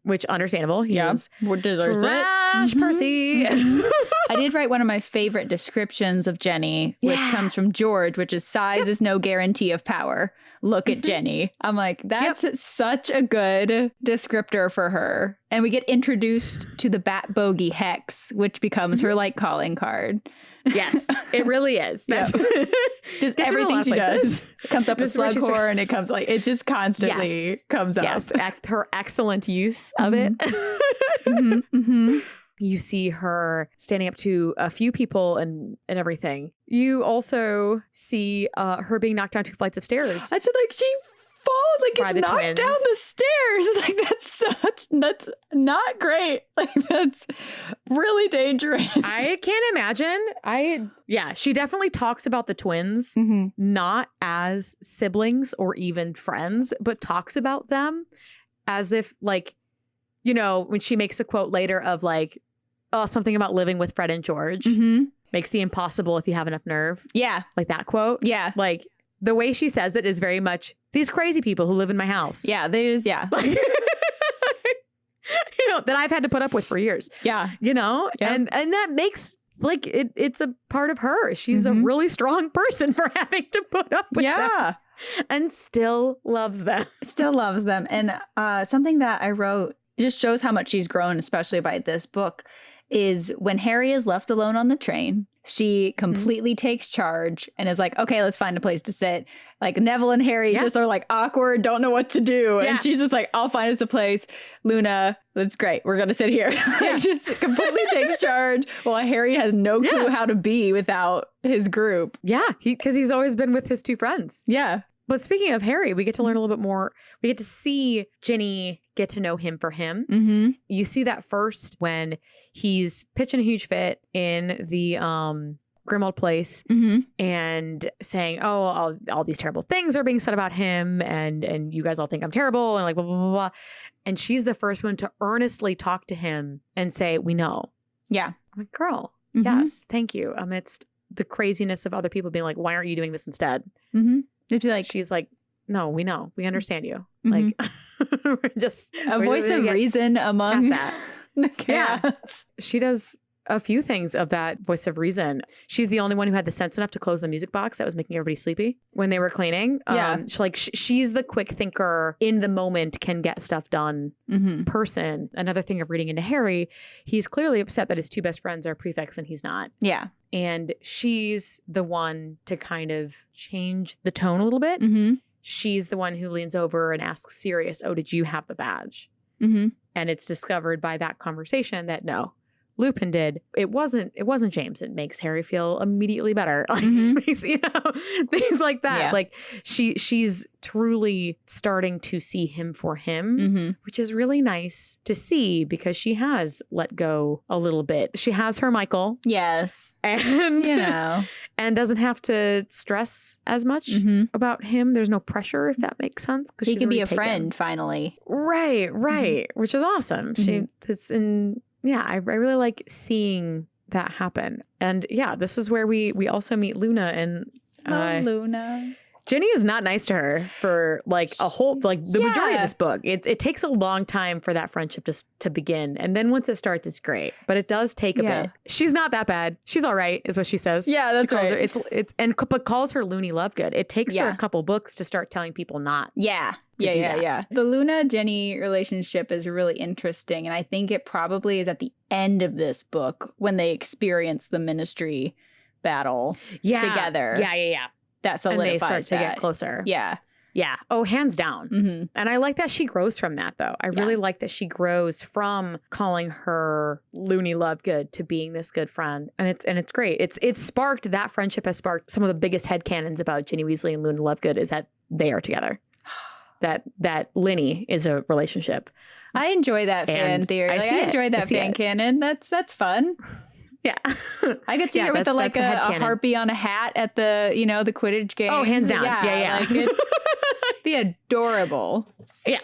Which understandable. He is trash Percy. I did write one of my favorite descriptions of Jenny, which comes from George, which is size is no guarantee of power. Look at Jenny. I'm like, that's such a good descriptor for her. And we get introduced to the Bat Bogey Hex, which becomes her like calling card. Yes, it really is. That's just everything she does. It comes up with Slughorn. It comes like it just constantly comes up. Yes, her excellent use of it. You see her standing up to a few people and everything. You also see her being knocked down 2 flights of stairs. That's like she falls, like it's knocked down the stairs. Like that's not great. Like that's really dangerous. I can't imagine. She definitely talks about the twins, not as siblings or even friends, but talks about them as if like, when she makes a quote later of like, something about living with Fred and George makes the impossible if you have enough nerve. Yeah. Like that quote. Yeah. Like the way she says it is very much these crazy people who live in my house. Yeah. They just, like, that I've had to put up with for years. Yeah. And that makes like it's a part of her. She's a really strong person for having to put up with them. And still loves them. Still loves them. And something that I wrote just shows how much she's grown, especially by this book, is when Harry is left alone on the train, she completely takes charge and is like, okay, let's find a place to sit. Like Neville and Harry just are like awkward, don't know what to do. And she's just like, I'll find us a place. Luna, that's great. We're going to sit here. Just completely takes charge while Harry has no clue how to be without his group. Yeah, because he's always been with his 2 friends. Yeah. But speaking of Harry, we get to learn a little bit more. We get to see Ginny get to know him for him. You see that first when he's pitching a huge fit in the Grimmauld place and saying, "Oh, all these terrible things are being said about him, and you guys all think I'm terrible," and like blah blah blah blah. And she's the first one to earnestly talk to him and say, "We know." Yeah, I'm like, girl, yes, thank you. Amidst the craziness of other people being like, "Why aren't you doing this instead?" It'd be like, she's like, "No, we know. We understand you." Like, we're voice of reason among that. the cats. She does a few things of that voice of reason. She's the only one who had the sense enough to close the music box that was making everybody sleepy when they were cleaning. Yeah. She's the quick thinker, in the moment, can get stuff done person. Another thing of reading into Harry, he's clearly upset that his two best friends are prefects and he's not. Yeah. And she's the one to kind of change the tone a little bit. She's the one who leans over and asks Sirius, oh, did you have the badge? And it's discovered by that conversation that no, Lupin did. It wasn't James. It makes Harry feel immediately better. Like, things like that. Yeah. Like she's truly starting to see him for him, which is really nice to see because she has let go a little bit. She has her Michael. Yes. And, and doesn't have to stress as much about him. There's no pressure, if that makes sense. He can be a friend finally. Right. Which is awesome. I really like seeing that happen. And yeah, this is where we also meet Luna, and Luna. Ginny is not nice to her for like a whole, like the majority of this book. It takes a long time for that friendship to begin. And then once it starts, it's great. But it does take a bit. She's not that bad. She's all right, is what she says. Yeah, that's right. But calls her Loony Lovegood. It takes her a couple books to start telling people not. Yeah. The Luna-Jenny relationship is really interesting. And I think it probably is at the end of this book when they experience the Ministry battle together. Yeah. That solidifies and they start to get closer. Yeah. Oh, hands down. And I like that she grows from that, though. I really like that she grows from calling her Loony Lovegood to being this good friend. And it's great. It's sparked, that friendship has sparked some of the biggest headcanons about Ginny Weasley and Loony Lovegood is that they are together. That Linny is a relationship. I enjoy that fan theory. I enjoy that fan canon. That's fun. Yeah. I could see her with a harpy on a hat at the Quidditch game. Oh, hands down. Yeah. Like it'd be adorable. Yeah.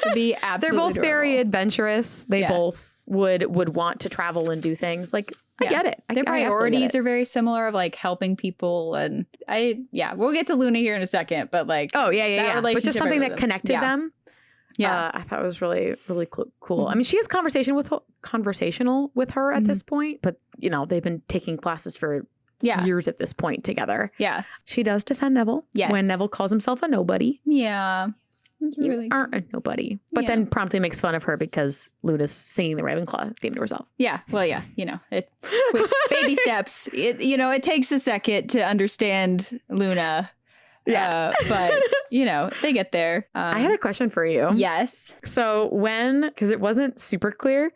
It'd be absolutely They're both adorable. Very adventurous. They both would want to travel and do things. Like, I get it. Their priorities are very similar of like helping people. And we'll get to Luna here in a second, but like, but just something that connected them. Yeah. I thought it was really, really cool. I mean, she is conversational with her at this point, but they've been taking classes for years at this point together. Yeah. She does defend Neville when Neville calls himself a nobody. Yeah. You aren't a nobody. But then promptly makes fun of her because Luna's singing the Ravenclaw theme to herself. Yeah. Well, yeah. With baby steps. It takes a second to understand Luna. Yeah. But, they get there. I had a question for you. Yes. So because it wasn't super clear,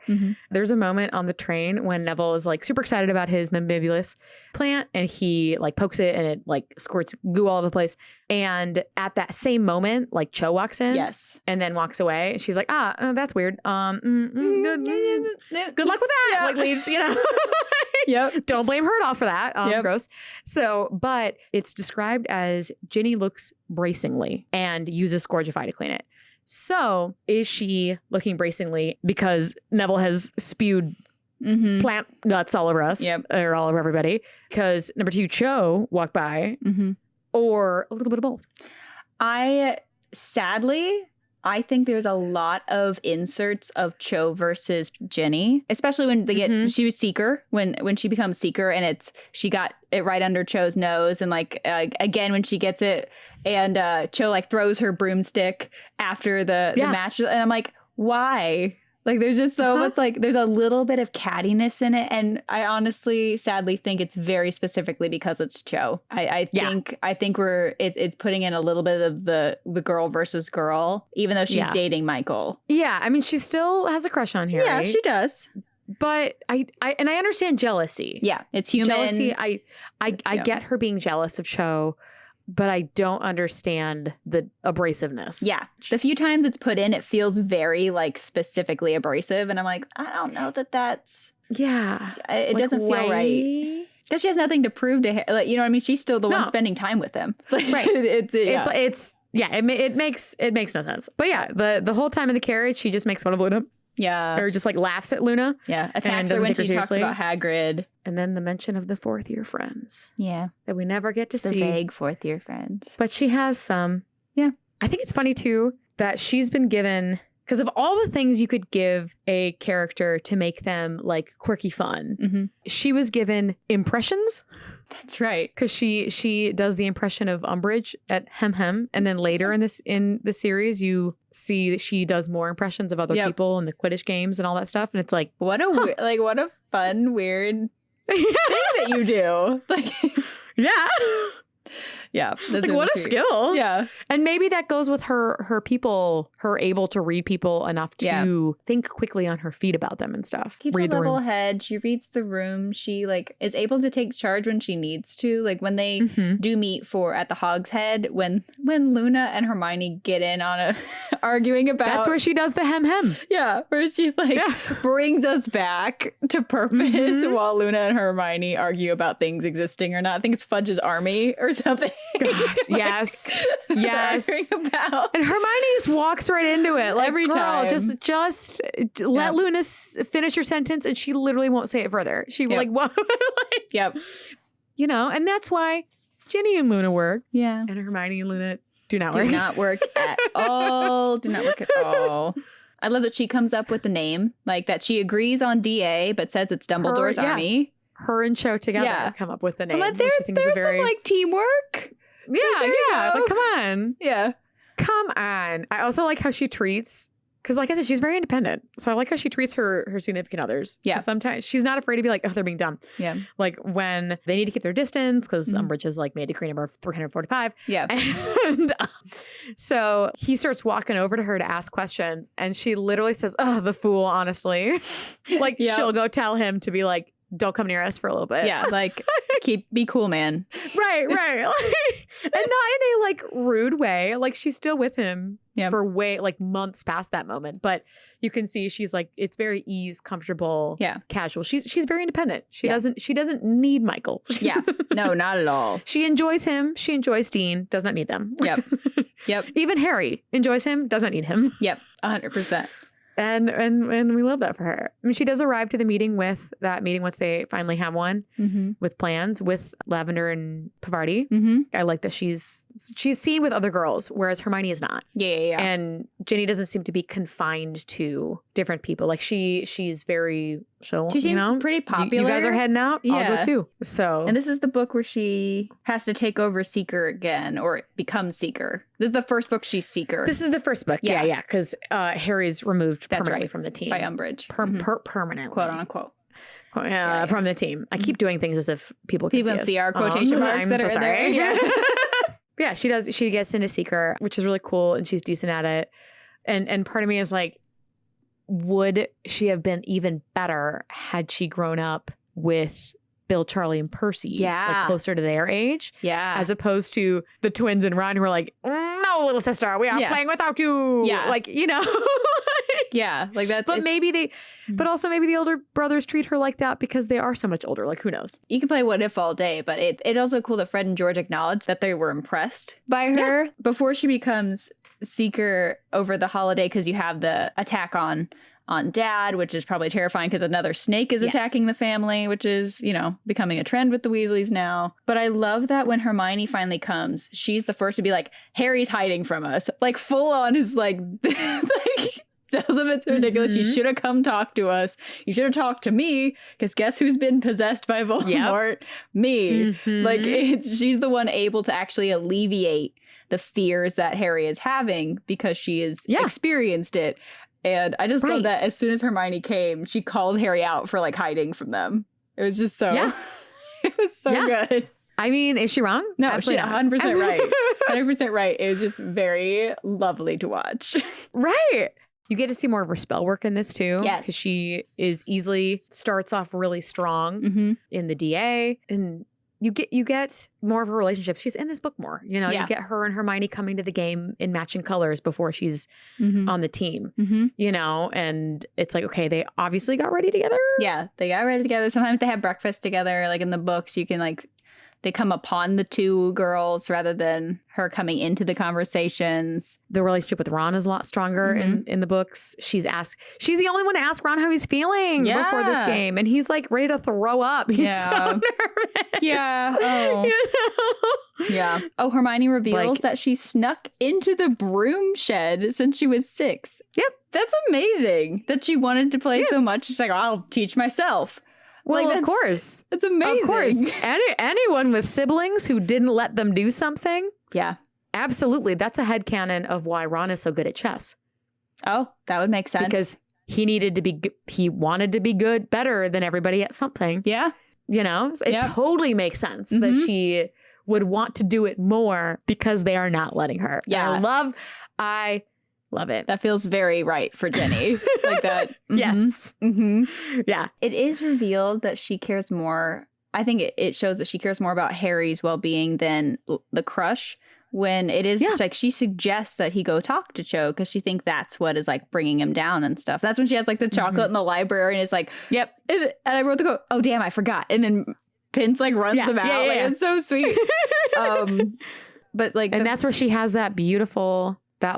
there's a moment on the train when Neville is like super excited about his Membibulus plant and he like pokes it and it like squirts goo all over the place. And at that same moment, like Cho walks in. Yes. And then walks away. And she's like, that's weird. Good luck with that. Yeah. Like leaves, Yep. Don't blame her at all for that. Gross. So, but it's described as Ginny looks bracingly and uses Scourgify to clean it. So is she looking bracingly because Neville has spewed plant guts all over us or all over everybody? Because number 2, Cho walked by or a little bit of both? I think there's a lot of inserts of Cho versus Ginny, especially when they get she was Seeker when she becomes Seeker and she got it right under Cho's nose and like again when she gets it and Cho like throws her broomstick after the match and I'm like, why? Like there's just so much like there's a little bit of cattiness in it and I honestly sadly think it's very specifically because it's Cho. I think it's putting in a little bit of the girl versus girl even though she's dating Michael. Yeah, I mean she still has a crush on Harry. Yeah, she does. But I understand jealousy. Yeah, it's human. Jealousy, I get her being jealous of Cho. But I don't understand the abrasiveness. Yeah. The few times it's put in, it feels very like specifically abrasive. And I'm like, I don't know that's. Yeah. It doesn't feel right. Because she has nothing to prove to him. Like, you know what I mean? She's still the one spending time with him. Right. It makes no sense. But yeah, the whole time in the carriage, she just makes fun of Luna. Yeah. Or just like laughs at Luna. Yeah. Attacks her when she talks about Hagrid. And then the mention of the 4th year friends. Yeah. That we never get to see. The vague 4th year friends. But she has some. Yeah. I think it's funny too that she's been given, Because of all the things you could give a character to make them like quirky fun, she was given impressions. That's right. Because she does the impression of Umbridge at Hem Hem, and then later in the series you see that she does more impressions of other people in the Quidditch games and all that stuff, and it's like what a fun weird thing that you do. Like yeah. Yeah. Like what a skill. Yeah. And maybe that goes with her people, her able to read people enough to think quickly on her feet about them and stuff. Keeps a level head. She reads the room. She like is able to take charge when she needs to. Like when they do meet at the Hog's Head, when Luna and Hermione get in on a arguing about. That's where she does the hem hem. Yeah. Where she brings us back to purpose while Luna and Hermione argue about things existing or not. I think it's Fudge's Army or something. Gosh, yes. About. And Hermione just walks right into it. Like, every girl, time. Just let Luna finish your sentence, and she literally won't say it further. She like, what? Yep. You know, and that's why Ginny and Luna work. Yeah. And Hermione and Luna do not work. Do not work at all. Do not work at all. I love that she comes up with the name, like that she agrees on DA, but says it's Dumbledore's army. Her and Cho together come up with the name. But there's some like teamwork. Yeah. Like, come on. Yeah. Come on. I also like how she treats, because like I said, she's very independent. So I like how she treats her significant others. Yeah. Sometimes she's not afraid to be like, oh, they're being dumb. Yeah. Like when they need to keep their distance, because Umbridge has like made decree number 345. Yeah. And so he starts walking over to her to ask questions. And she literally says, oh, the fool, honestly. Like she'll go tell him to be like, don't come near us for a little bit. Yeah, like be cool, man. Right. And not in a like rude way. Like she's still with him for months past that moment. But you can see she's like, it's very comfortable, casual. She's very independent. She doesn't need Michael. Yeah. No, not at all. She enjoys him. She enjoys Dean. Does not need them. Yep. Even Harry enjoys him. Does not need him. Yep. 100%. And we love that for her. I mean, she does arrive to the meeting once they finally have one with plans with Lavender and Pavarti. I like that she's seen with other girls, whereas Hermione is not. Yeah. And Ginny doesn't seem to be confined to different people. Like she's very she seems pretty popular. You guys are heading out. Yeah. I'll go too. So, and this is the book where she has to take over Seeker again, or becomes Seeker. This is the first book she's Seeker. This is the first book. Yeah. Because Harry's removed permanently from the team by Umbridge, permanently, quote unquote. From the team. I keep doing things as if people can see our quotation marks that are in there. Yeah. Yeah, she does. She gets into Seeker, which is really cool, and she's decent at it. And part of me is like, would she have been even better had she grown up with Bill, Charlie, and Percy? Yeah. Like closer to their age. Yeah. As opposed to the twins and Ron who are like, no, little sister, we are playing without you. Yeah. Like, you know. Yeah. Like that's. But but also maybe the older brothers treat her like that because they are so much older. Like, who knows? You can play What If all day, but it's also cool that Fred and George acknowledged that they were impressed by her before she becomes Seeker over the holiday, because you have the attack on Dad, which is probably terrifying because another snake is attacking the family, which is, becoming a trend with the Weasleys now. But I love that when Hermione finally comes, she's the first to be like, Harry's hiding from us. Like, full on is like, tells him it's ridiculous. You should have come talk to us. You should have talked to me, because guess who's been possessed by Voldemort? Yep. Me. Like, she's the one able to actually alleviate the fears that Harry is having because she has experienced it. And I just love that as soon as Hermione came, she called Harry out for like hiding from them. It was just so, it was so good. I mean, is she wrong? No, absolutely she's 100% right. 100% right. It was just very lovely to watch. Right. You get to see more of her spell work in this too. Yes. Because she starts off really strong in the DA, and you get more of her relationship. She's in this book more. You get her and Hermione coming to the game in matching colors before she's on the team. And it's like, okay, they obviously got ready together. Yeah, they got ready together. Sometimes they have breakfast together. Like in the books, you can like they come upon the two girls rather than her coming into the conversations. The relationship with Ron is a lot stronger in the books. She's the only one to ask Ron how he's feeling before this game. And he's like ready to throw up. He's so nervous. Yeah. Oh. You know? Yeah. Oh, Hermione reveals that she snuck into the broom shed since she was 6. Yep. That's amazing that she wanted to play so much. She's like, I'll teach myself. Well, of course. It's amazing. Of course. Anyone with siblings who didn't let them do something. Yeah. Absolutely. That's a headcanon of why Ron is so good at chess. Oh, that would make sense. Because he wanted to be good, better than everybody at something. Yeah. You know, it totally makes sense that she would want to do it more because they are not letting her. Yeah. I love it. That feels very right for Ginny. Like that. Yes. Yeah. It is revealed that she cares more. I think it shows that she cares more about Harry's well-being than the crush. When it is just like she suggests that he go talk to Cho because she thinks that's what is like bringing him down and stuff. That's when she has like the chocolate in the library and is like, yep. And I wrote the quote, oh, damn, I forgot. And then Pince like runs them out. Like, it's so sweet. But like, and that's where she has that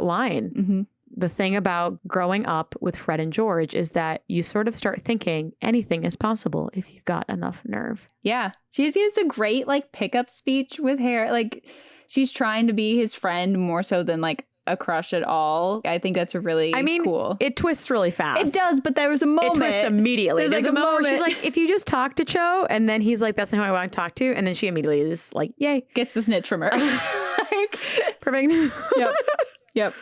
line. The thing about growing up with Fred and George is that you sort of start thinking anything is possible if you've got enough nerve. Yeah. She gives a great like pickup speech with Harry. Like she's trying to be his friend more so than like a crush at all. I think that's really cool. It twists really fast. It does, but there was a moment. It twists immediately. There's like a moment where she's like, if you just talk to Cho, and then he's like, that's not who I want to talk to. And then she immediately is like, yay. Gets the snitch from her. Perfect. Yep.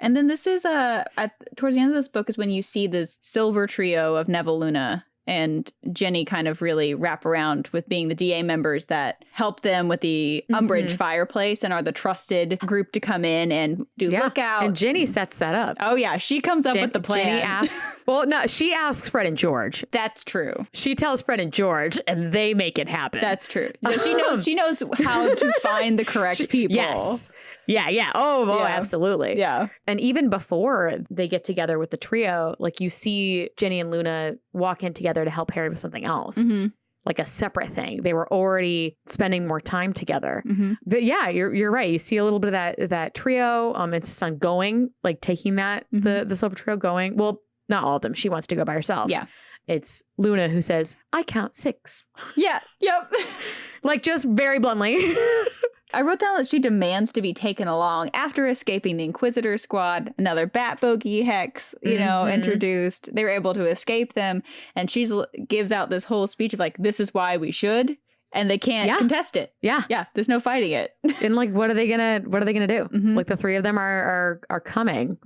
And then this is towards the end of this book is when you see the silver trio of Neville, Luna, and Ginny kind of really wrap around with being the DA members that help them with the Umbridge fireplace and are the trusted group to come in and do lookout. And Ginny sets that up. Oh, yeah. She comes up with the plan. Ginny asks. Well, no, she asks Fred and George. That's true. She tells Fred and George and they make it happen. That's true. She knows how to find the correct people. Yes. Yeah. Oh, absolutely. Yeah. And even before they get together with the trio, like you see Ginny and Luna walk in together to help Harry with something else, like a separate thing. They were already spending more time together. But yeah, you're right. You see a little bit of that trio. Insists on going, like taking that the silver trio going. Well, not all of them. She wants to go by herself. Yeah. It's Luna who says, "I count 6." Yeah. Yep. Like just very bluntly. I wrote down that she demands to be taken along after escaping the Inquisitor squad, another Bat Bogey hex, introduced. They were able to escape them. And she gives out this whole speech of like, this is why we should. And they can't contest it. Yeah. Yeah. There's no fighting it. And like, what are they gonna do? Like the three of them are coming.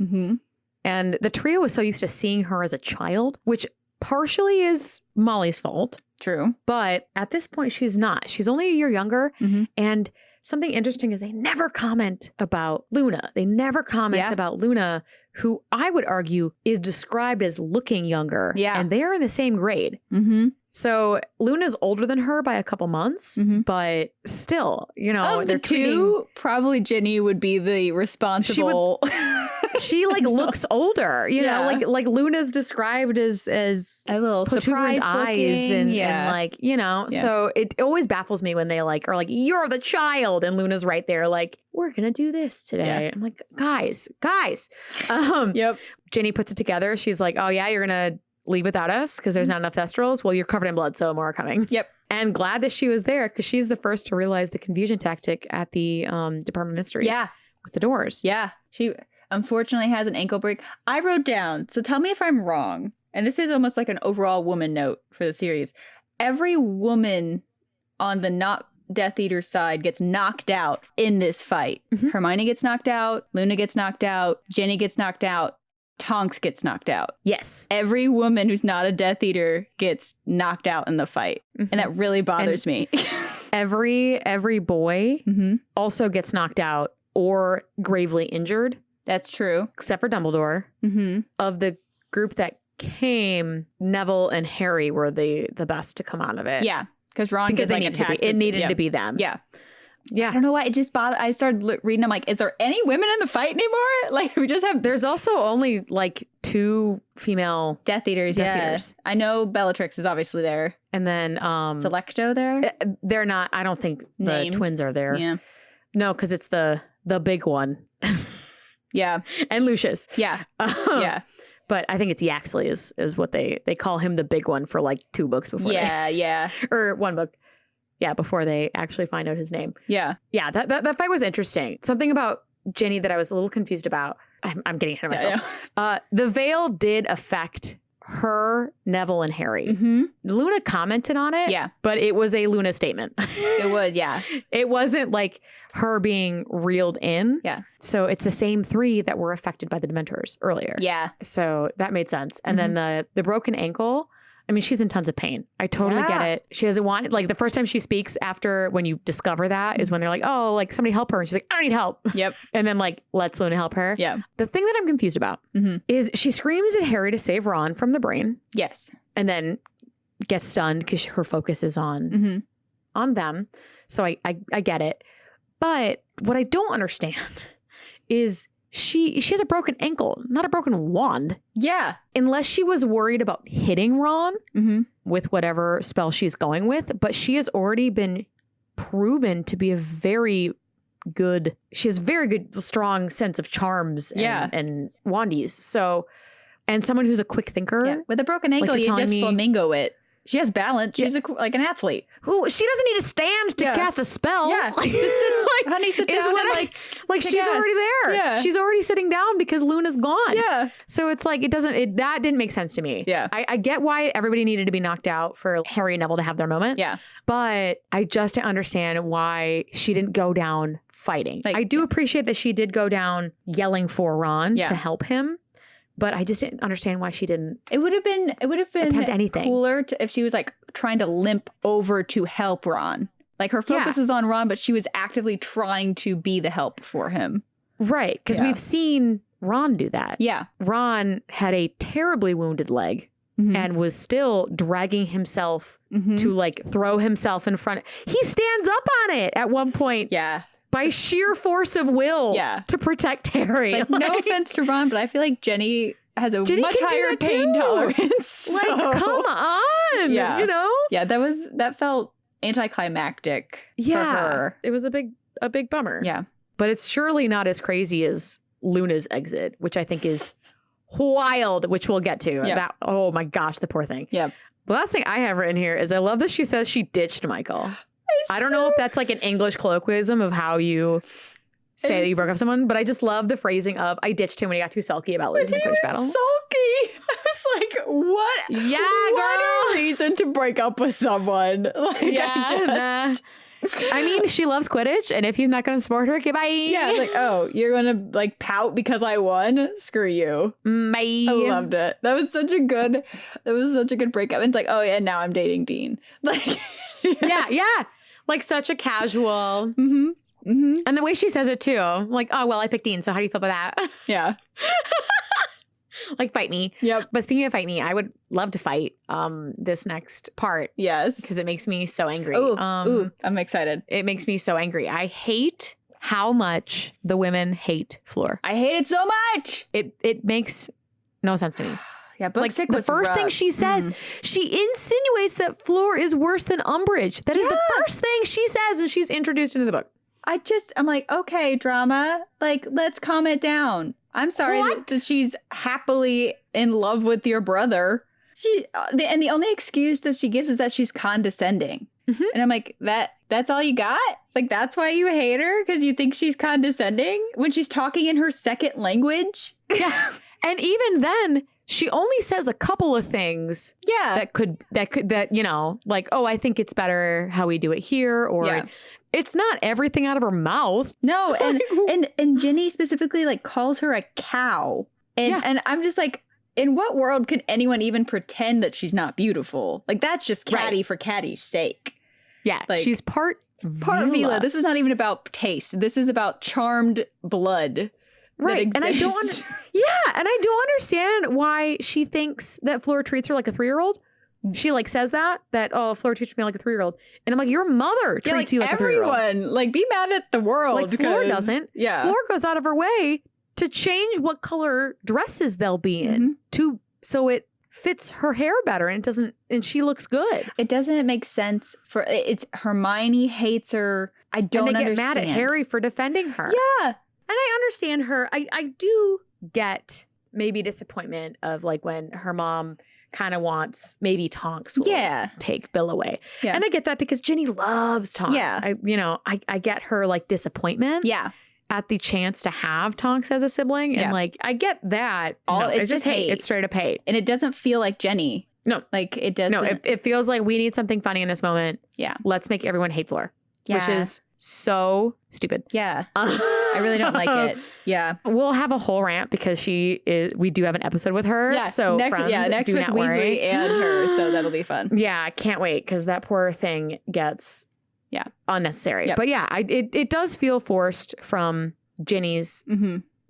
And the trio was so used to seeing her as a child, which partially is Molly's fault. True. But at this point, she's not. She's only a year younger. And something interesting is they never comment about Luna. They never comment about Luna, who I would argue is described as looking younger. Yeah. And they are in the same grade. So Luna's older than her by a couple months, but still, of the two, probably Ginny would be the responsible. She like looks older, you know, like Luna's described as a little surprised eyes and like, so it always baffles me when they like are like, you're the child. And Luna's right there like, we're going to do this today. I'm like, guys. Ginny puts it together. She's like, oh yeah, you're going to leave without us because there's not enough Thestrals. Well, you're covered in blood, so more are coming. Yep. And glad that she was there because she's the first to realize the confusion tactic at the Department of Mysteries. Yeah. With the doors. Yeah. She unfortunately has an ankle break. I wrote down, so tell me if I'm wrong, and this is almost like an overall woman note for the series. Every woman on the not Death Eater side gets knocked out in this fight. Hermione gets knocked out. Luna gets knocked out. Ginny gets knocked out. Tonks gets knocked out. Yes. Every woman who's not a Death Eater gets knocked out in the fight. And that really bothers me. every boy also gets knocked out or gravely injured. That's true. Except for Dumbledore. Of the group that came, Neville and Harry were the best to come out of it. Yeah. Because Ron gets like attacked. It needed to be them. Yeah. Yeah. I don't know why it just bothered. I started reading. I'm like, is there any women in the fight anymore? Like, we just have. There's also only like 2 female Death Eaters. I know Bellatrix is obviously there. And then Selecto there? They're not. I don't think the twins are there. Yeah. No, because it's the big one. Yeah. And Lucius. Yeah. Yeah. But I think it's Yaxley is what they call him, the big one, for like 2 books before. Yeah. Or 1 book. Yeah, before they actually find out his name. Yeah. Yeah, that fight was interesting. Something about Ginny that I was a little confused about. I'm getting ahead of myself. Yeah. The veil did affect her, Neville, and Harry. Mm-hmm. Luna commented on it. Yeah. But it was a Luna statement. It was, yeah. It wasn't like her being reeled in. Yeah. So it's the same 3 that were affected by the Dementors earlier. Yeah. So that made sense. And then the broken ankle, I mean, she's in tons of pain. I totally get it. She doesn't want it. Like the first time she speaks after when you discover that is when they're like, oh, like somebody help her. And she's like, I don't need help. Yep. And then like lets Luna help her. Yeah. The thing that I'm confused about is she screams at Harry to save Ron from the brain. Yes. And then gets stunned because her focus is on them. So I get it. But what I don't understand is she has a broken ankle, not a broken wand. Yeah. Unless she was worried about hitting Ron with whatever spell she's going with. But she has already been proven to be she has very good, strong sense of charms and wand use. So, and someone who's a quick thinker. Yeah. With a broken ankle, you just flamingo it. She has balance. She's like an athlete. Well, she doesn't need to stand to cast a spell. Yeah. Honey, sit down and like she's already there. Yeah. She's already sitting down because Luna's gone. Yeah. So it's like, that didn't make sense to me. Yeah. I get why everybody needed to be knocked out for Harry and Neville to have their moment. Yeah. But I just didn't understand why she didn't go down fighting. I do appreciate that she did go down yelling for Ron to help him. But I just didn't understand why she didn't. It would have been attempt anything. Cooler if she was like trying to limp over to help Ron. Like her focus was on Ron, but she was actively trying to be the help for him. Right, because we've seen Ron do that. Yeah, Ron had a terribly wounded leg and was still dragging himself to like throw himself in front. He stands up on it at one point. Yeah. By sheer force of will to protect Harry. Like, no offense to Ron, but I feel like Jenny has a much higher pain tolerance. Like, come on. Yeah. You know? Yeah, that felt anticlimactic for her. It was a big bummer. Yeah. But it's surely not as crazy as Luna's exit, which I think is wild, which we'll get to. About, oh my gosh, the poor thing. Yeah. The last thing I have written here is I love that she says she ditched Michael. I don't know if that's like an English colloquialism of how you say that you broke up with someone, but I just love the phrasing of I ditched him when he got too sulky about losing the Quidditch battle. Sulky. I was like, what? Yeah, what a reason to break up with someone. Like, I mean, she loves Quidditch, and if he's not going to support her, okay, bye. Yeah, it's like, oh, you're going to like pout because I won? Screw you. Bye. I loved it. That was such a good breakup. And it's like, oh yeah, now I'm dating Dean. Like, yeah. Like such a casual. And the way she says it too, like, oh, well, I picked Dean, so how do you feel about that? Yeah. Like, fight me. Yep. But speaking of fight me, I would love to fight this next part. Yes. Because it makes me so angry. Ooh, I'm excited. It makes me so angry. I hate how much the women hate Fleur. I hate it so much. It makes no sense to me. Yeah, book like 6 the was first rough. thing she says, she insinuates that Fleur is worse than Umbridge. That is the first thing she says when she's introduced into the book. I'm like, okay, drama, like, let's calm it down. I'm sorry that she's happily in love with your brother. And the only excuse that she gives is that she's condescending. And I'm like, that's all you got? Like, that's why you hate her? Because you think she's condescending when she's talking in her second language? Yeah. And even then, she only says a couple of things that you know, like, oh, I think it's better how we do it here, or it's not everything out of her mouth. No, and Ginny specifically like calls her a cow. And I'm just like, in what world could anyone even pretend that she's not beautiful? Like, that's just catty for catty's sake. Yeah, like, she's part Vila. This is not even about taste. This is about charmed blood. Right. And I don't understand why she thinks that Fleur treats her like a 3-year-old. She like says that oh, Fleur treats me like a 3-year-old. And I'm like, your mother treats you like a 3-year-old. Everyone, like, be mad at the world. Like, Fleur doesn't. Yeah. Fleur goes out of her way to change what color dresses they'll be in so it fits her hair better and she looks good. It doesn't make sense for it's Hermione hates her. I don't understand. And they get mad at Harry for defending her. Yeah. And I understand her. I do get maybe disappointment of like when her mom kind of wants maybe Tonks will take Bill away. Yeah. And I get that because Ginny loves Tonks. Yeah. I get her like disappointment. Yeah. At the chance to have Tonks as a sibling. And like, I get that. It's just hate. It's straight up hate. And it doesn't feel like Jenny. No. Like it doesn't. No, it feels like we need something funny in this moment. Yeah. Let's make everyone hate Fleur. Yeah. Which is so stupid. Yeah. I really don't like it. Yeah. We'll have a whole rant because we do have an episode with her. Yeah. So next week Weasley and her. So that'll be fun. Yeah. I can't wait because that poor thing gets unnecessary. Yep. But yeah, it does feel forced from Ginny's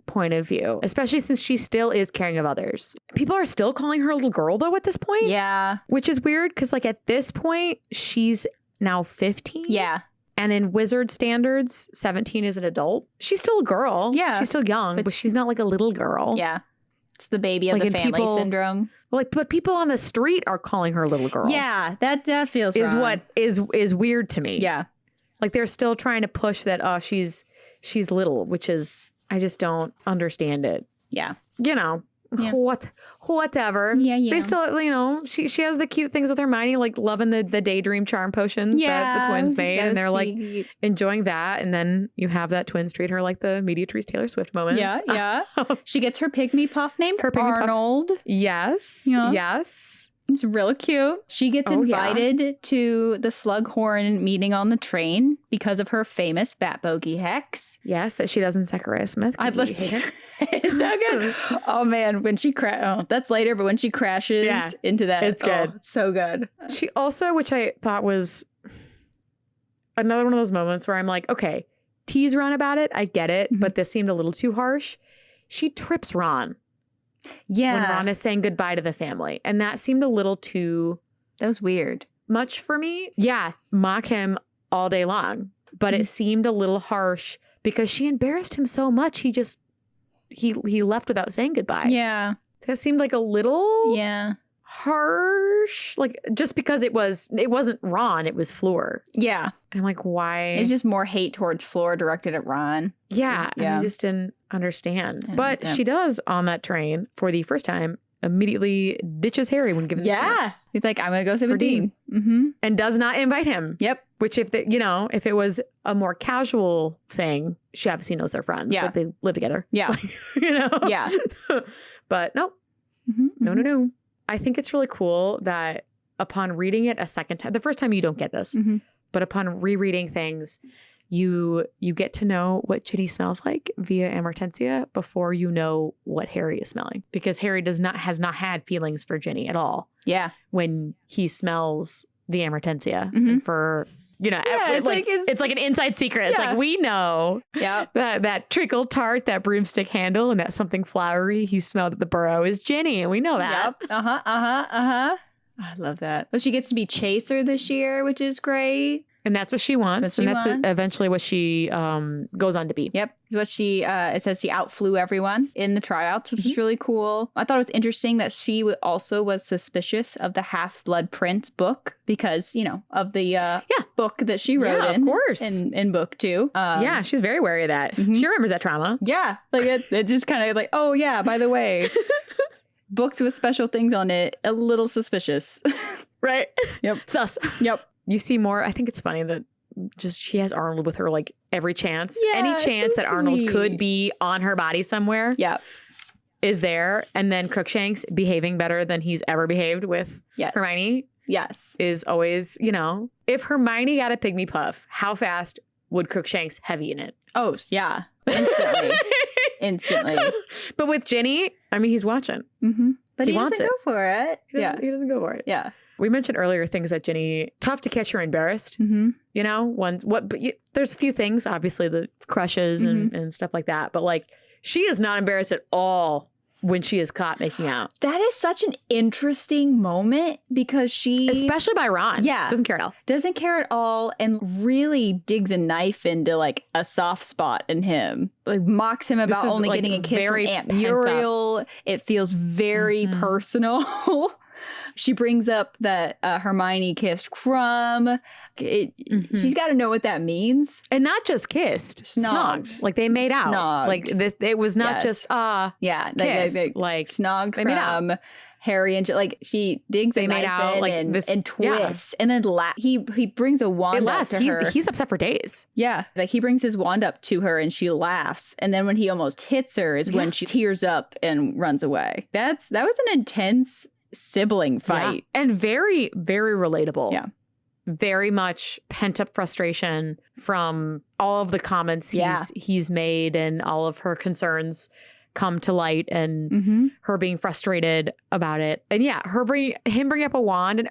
point of view, especially since she still is caring of others. People are still calling her a little girl though at this point. Yeah. Which is weird because like at this point, she's now 15. Yeah. And in wizard standards, 17 is an adult. She's still a girl. Yeah. She's still young, but she's not like a little girl. Yeah. It's the baby of the family syndrome. But people on the street are calling her a little girl. Yeah, that feels is wrong. What is weird to me. Yeah. Like they're still trying to push that, she's little, which is, I just don't understand it. Yeah. Whatever. Yeah. They still, she has the cute things with Hermione, like loving the daydream charm potions that the twins made. And they're like enjoying that. And then you have that twins treat her like the Mediatrice Taylor Swift moments. Yeah. She gets her pygmy puff named Arnold. Yes. Yeah. Yes. It's real cute. She gets invited to the Slughorn meeting on the train because of her famous Bat Bogey hex. Yes, that she does in Zachariah Smith. It's so good. Oh man, when she that's later, but when she crashes into that, it's good. It's so good. She also, which I thought was another one of those moments where I'm like, okay, tease Ron about it. I get it, but this seemed a little too harsh. She trips Ron. Yeah. When Ron is saying goodbye to the family. And that seemed a little too... That was weird. Much for me. Yeah. Mock him all day long. But it seemed a little harsh because she embarrassed him so much. He left without saying goodbye. Yeah. That seemed like a little... Yeah. Harsh. Like, just because it wasn't Ron, it was Fleur. Yeah. And I'm like, why? It's just more hate towards Fleur directed at Ron. Yeah. And I just didn't understand. But she does, on that train, for the first time, immediately ditches Harry when given the chance. He's like, I'm going to go 17. Mm-hmm. And does not invite him. Yep. Which if it was a more casual thing, she obviously knows they're friends. Yeah. Like they live together. Yeah. Yeah. But no. No. I think it's really cool that upon reading it a second time, the first time you don't get this, but upon rereading things, you get to know what Ginny smells like via Amortensia before you know what Harry is smelling. Because Harry has not had feelings for Ginny at all. Yeah. When he smells the Amortensia. And for, it's like an inside secret. It's like, we know that treacle tart, that broomstick handle, and that something flowery he smelled at the Burrow is Ginny. And we know that. Yep. I love that. Well, she gets to be Chaser this year, which is great. And that's what she wants. That's eventually what she goes on to be. Yep. What she, it says she outflew everyone in the tryouts, which is really cool. I thought it was interesting that she also was suspicious of the Half-Blood Prince book because, of the book that she wrote in. Of course. In book 2. Yeah, she's very wary of that. She remembers that trauma. Yeah. Like it just kind of like, oh yeah, by the way, books with special things on it, a little suspicious. Right. Yep. Sus. Yep. You see more. I think it's funny that just she has Arnold with her like every chance. Yeah, any chance that Arnold could be on her body somewhere is there. And then Crookshanks behaving better than he's ever behaved with Hermione. Yes. Is always, if Hermione got a pygmy puff, how fast would Crookshanks have eaten it? Oh, yeah. Instantly. But with Ginny, I mean, he's watching. But he doesn't go for it. He doesn't go for it. Yeah. We mentioned earlier things that Ginny, tough to catch her embarrassed. There's a few things, obviously the crushes and stuff like that. But like, she is not embarrassed at all when she is caught making out. That is such an interesting moment because she... Especially by Ron. Yeah. Doesn't care at all. Doesn't care at all and really digs a knife into like a soft spot in him. Like mocks him about only like getting a kiss from Aunt Muriel. It feels very personal. She brings up that Hermione kissed Crumb. She's got to know what that means. And not just kissed. Snogged. Like they made out. Snogged. Like this, it was not just, kiss. Like snogged Crumb. Harry and like she digs a knife in like and twists and then he brings a wand up to her. He's upset for days. Yeah, like he brings his wand up to her and she laughs, and then when he almost hits her is when she tears up and runs away. That was an intense sibling fight and very, very relatable. Yeah. Very much pent up frustration from all of the comments he's made and all of her concerns come to light and her being frustrated about it. And him bring up a wand. And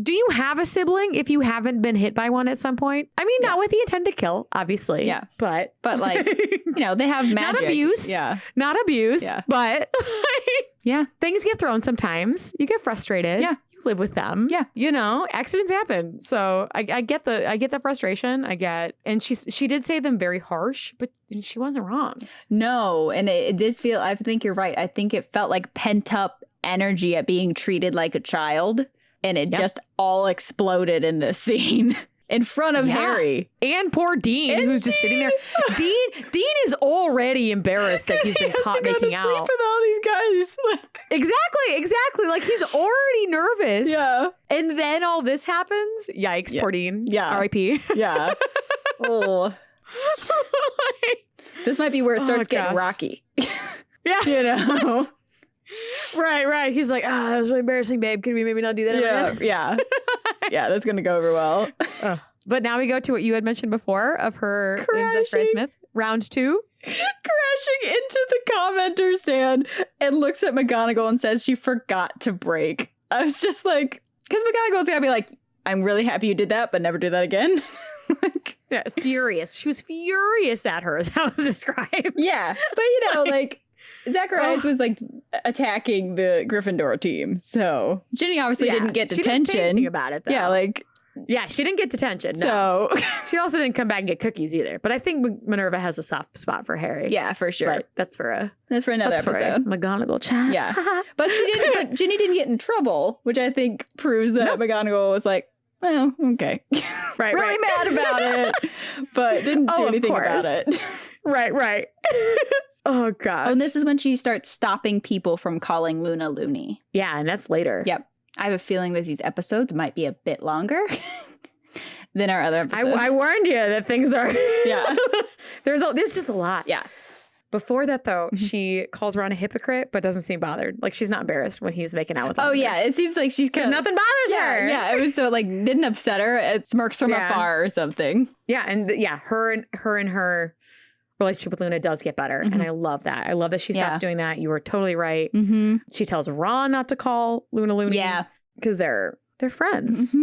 do you have a sibling if you haven't been hit by one at some point? I mean, not with the intent to kill, obviously. Yeah. But like, they have magic. Not abuse. Yeah. Not abuse. Yeah. But things get thrown sometimes. You get frustrated. Yeah. You live with them. Yeah. Accidents happen. So I get the frustration. And she did say them very harsh, but she wasn't wrong. No. And it did feel, I think you're right. I think it felt like pent up energy at being treated like a child. And it just all exploded in this scene in front of Harry. And poor Dean, who's just sitting there. Dean is already embarrassed that he's been caught making out. Sleep with all these guys. Exactly. Like he's already nervous. Yeah. And then all this happens. Yikes, poor Dean. Yeah. R.I.P. Yeah. Oh. This might be where it starts getting rocky. Yeah. Right. He's like, that was really embarrassing, babe. Could we maybe not do that again? Yeah, that's going to go over well. But now we go to what you had mentioned before of her and Zachary Smith, round 2. Crashing into the commenter stand and looks at McGonagall and says she forgot to break. I was just like, because McGonagall's going to be like, I'm really happy you did that, but never do that again. Furious. She was furious at her, is how it was described. Yeah, but Zacharias was like attacking the Gryffindor team, so Ginny obviously didn't get detention. She didn't say anything about it, though. She didn't get detention. No. So she also didn't come back and get cookies either. But I think Minerva has a soft spot for Harry. Yeah, for sure. But that's for another episode. McGonagall chat. Yeah, but Ginny didn't get in trouble, which I think proves that McGonagall was like, well, okay, really mad about it, but didn't do anything about it. Right. Oh, gosh. Oh, and this is when she starts stopping people from calling Luna Looney. Yeah, and that's later. Yep. I have a feeling that these episodes might be a bit longer than our other episodes. I warned you that things are... Yeah. There's just a lot. Yeah. Before that, though, she calls Ron a hypocrite, but doesn't seem bothered. Like, she's not embarrassed when he's making out with him. Oh, yeah. It seems like she's... Because nothing bothers her. Yeah, it was so, didn't upset her. It smirks from afar or something. Yeah, and her and her relationship with Luna does get better. And I love that. I love that she stops doing that. You were totally right. She tells Ron not to call Luna Looney. Yeah. Because they're friends.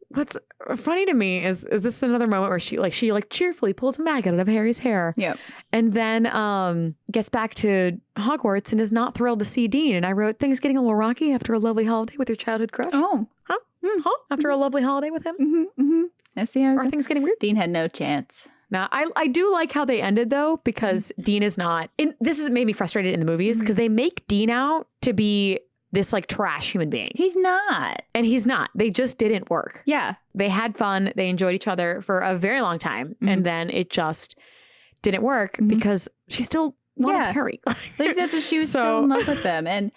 What's funny to me is this is another moment where she cheerfully pulls a maggot out of Harry's hair. Yep. And then gets back to Hogwarts and is not thrilled to see Dean. And I wrote, things getting a little rocky after a lovely holiday with your childhood crush. Oh. Huh? After a lovely holiday with him? I see how Are things getting weird? Dean had no chance. Now, I do like how they ended, though, because Dean is not... this has made me frustrated in the movies, because they make Dean out to be this, trash human being. He's not. And he's not. They just didn't work. Yeah. They had fun. They enjoyed each other for a very long time. And then it just didn't work because she still wanted Harry. She was still in love with them. And,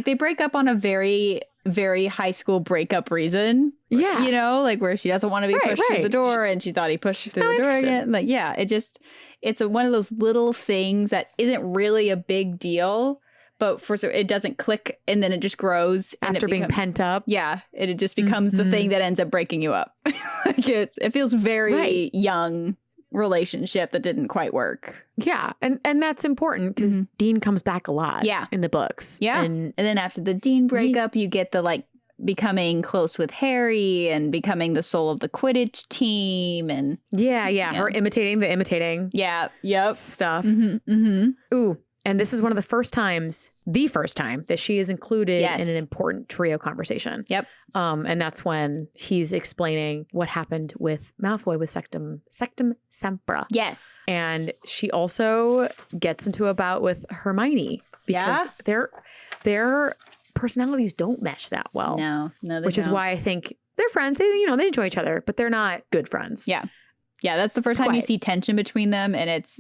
they break up on a very... very high school breakup reason. Yeah. Where she doesn't want to be pushed through the door and she thought he pushed through the door again. It's one of those little things that isn't really a big deal, but it doesn't click and then it just grows. After being pent up. Yeah. It just becomes the thing that ends up breaking you up. It feels very young relationship that didn't quite work. Yeah. And that's important because Dean comes back a lot in the books. Yeah. And then after the Dean breakup, you get the becoming close with Harry and becoming the soul of the Quidditch team. And her imitating the imitating stuff. Ooh, And this is one of the first time that she is included in an important trio conversation. Yep. And that's when he's explaining what happened with Malfoy with Sectum Sempra. Yes. And she also gets into a bout with Hermione because their personalities don't mesh that well. No, they which don't. is why I think they're friends. They enjoy each other, but they're not good friends. Yeah. Yeah, that's the first time you see tension between them, and it's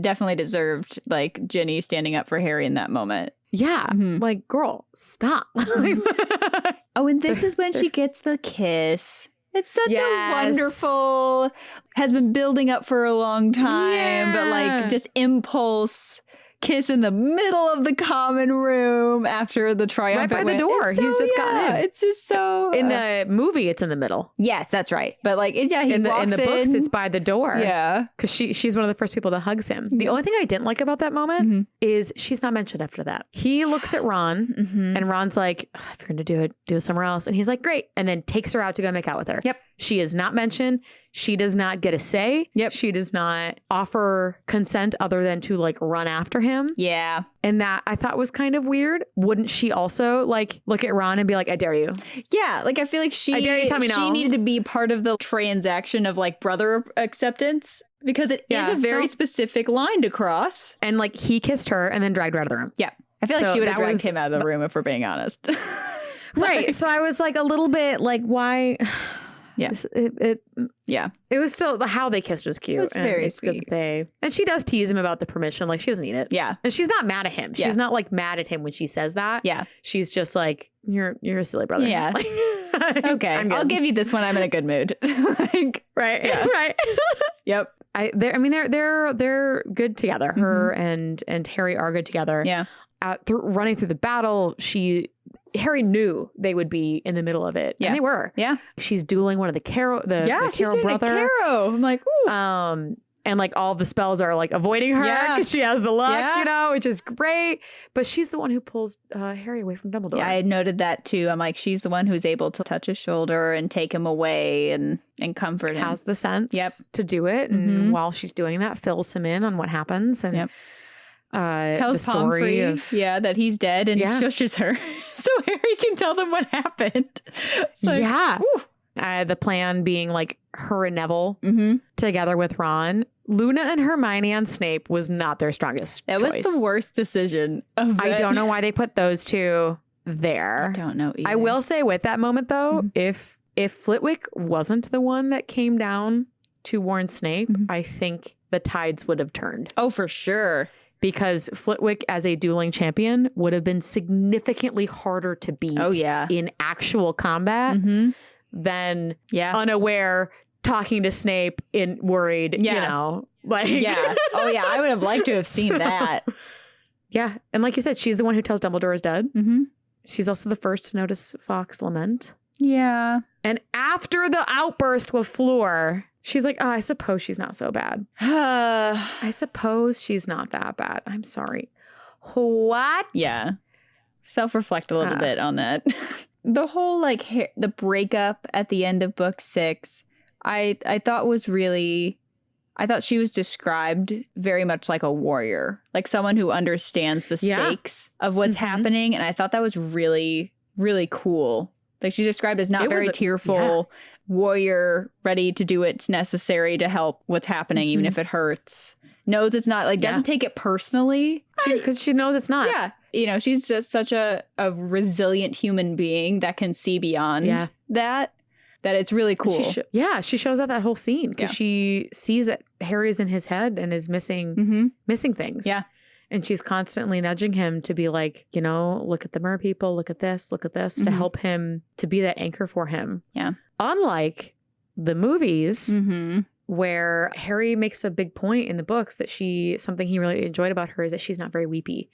definitely deserved, like, Ginny standing up for Harry in that moment. Yeah. Like, girl, stop. Oh, and this is when she gets the kiss. It's such a wonderful, has been building up for a long time, but like just impulse kiss in the middle of the common room after the triumphant right by the door. So, he's just gotten in. It's just so in the movie, it's in the middle. Yes, that's right. But like, he in the walks books, it's by the door. Yeah, because she's one of the first people that hugs him. The only thing I didn't like about that moment is she's not mentioned after that. He looks at Ron, and Ron's like, if you're gonna do it somewhere else, and he's like, great, and then takes her out to go make out with her. Yep. She is not mentioned. She does not get a say. Yep. She does not offer consent other than to like run after him. Yeah. And that I thought was kind of weird. Wouldn't she also like look at Ron and be like, I dare you? Yeah. Like, I feel like I dare you, tell me no. She needed to be part of the transaction of like brother acceptance, because it is a very specific line to cross. And like he kissed her and then dragged her out of the room. Yeah. I feel like she would have dragged him out of the room, if we're being honest. Right. So I was like a little bit like, why? Yeah. It was still how they kissed was cute. It was very sweet. And she does tease him about the permission. Like, she doesn't need it. Yeah. And she's not mad at him. She's not like mad at him when she says that. Yeah. She's just like, you're a silly brother. Yeah. Like, okay. I'll give you this one. I'm in a good mood. Like, right. Yeah. Right. Yep. They're good together. Her and Harry are good together. Yeah. Running through the battle, Harry knew they would be in the middle of it. Yeah. And they were. Yeah. She's dueling one of the Carrow, the Carrow brother. Carrow. I'm like, ooh. And like all the spells are like avoiding her because she has the luck, which is great. But she's the one who pulls Harry away from Dumbledore. Yeah, I had noted that too. I'm like, she's the one who's able to touch his shoulder and take him away and comfort him. Has the sense to do it. And while she's doing that, fills him in on what happens. And tells the story Pomfrey, that he's dead, and shushes her so Harry can tell them what happened. Like, the plan being like her and Neville together with Ron. Luna and Hermione on Snape was not their strongest choice. Was the worst decision of it. I don't know why they put those two there. I don't know either. I will say with that moment though, if Flitwick wasn't the one that came down to warn Snape, I think the tides would have turned. Oh, for sure. Because Flitwick as a dueling champion would have been significantly harder to beat in actual combat than unaware talking to Snape worried, like. Yeah. Oh, yeah. I would have liked to have seen that. Yeah. And like you said, she's the one who tells Dumbledore is dead. She's also the first to notice Fawkes lament. Yeah. And after the outburst with Fleur, she's like, oh, I suppose she's not so bad. I suppose she's not that bad. I'm sorry. What? Yeah. Self-reflect a little bit on that. The whole, like, the breakup at the end of book 6, I thought was really... I thought she was described very much like a warrior. Like someone who understands the stakes of what's happening. And I thought that was really, really cool. Like, she's described as not very tearful warrior, ready to do what's necessary to help what's happening, even if it hurts. Knows it's not, like, doesn't take it personally. Because she knows it's not. Yeah. You know, she's just such a resilient human being that can see beyond that it's really cool. She shows out that whole scene because she sees that Harry's in his head and is missing things. Yeah. And she's constantly nudging him to be like, look at the mer people, look at this, to help him, to be that anchor for him. Yeah. Unlike the movies, where Harry makes a big point in the books that something he really enjoyed about her is that she's not very weepy.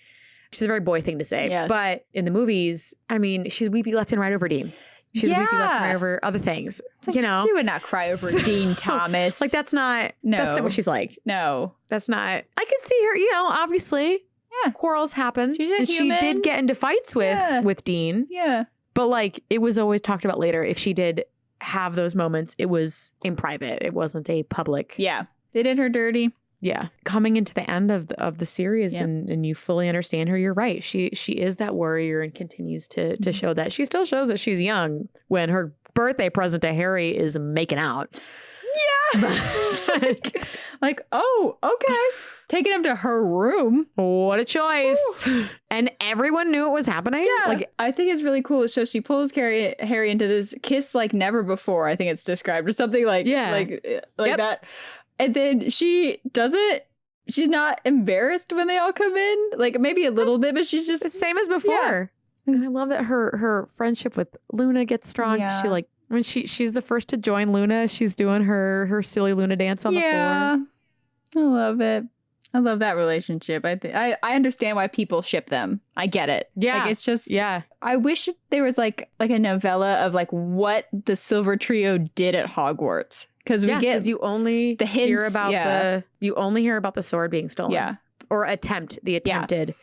She's a very boy thing to say. Yes. But in the movies, I mean, she's weepy left and right over Dean. She's weepy left and right over other things. Like, she would not cry over Dean Thomas. Like, that's not what she's like. No. That's not. I could see her, obviously. Yeah. Quarrels happen. And she did get into fights with Dean. Yeah. But, like, it was always talked about later. If she did have those moments, it was in private. It wasn't a public. Yeah. They did her dirty. Yeah. Coming into the end of the series and you fully understand her, you're right. She is that warrior and continues to show that. She still shows that she's young when her birthday present to Harry is making out. Yeah. like, oh, okay. Taking him to her room. What a choice. Ooh. And everyone knew it was happening. Yeah. Like, I think it's really cool. So she pulls Harry into this kiss like never before, I think it's described, or something like that. And then she does it. She's not embarrassed when they all come in. Like, maybe a little bit, but she's just the same as before. Yeah. And I love that her friendship with Luna gets strong. Yeah. She like when she's the first to join Luna, she's doing her silly Luna dance on the floor. I love it. I love that relationship. I understand why people ship them. I get it. Yeah. Like, it's just, I wish there was like a novella of like what the Silver Trio did at Hogwarts. Because you only the hints, hear about the sword being stolen. Yeah. Or the attempted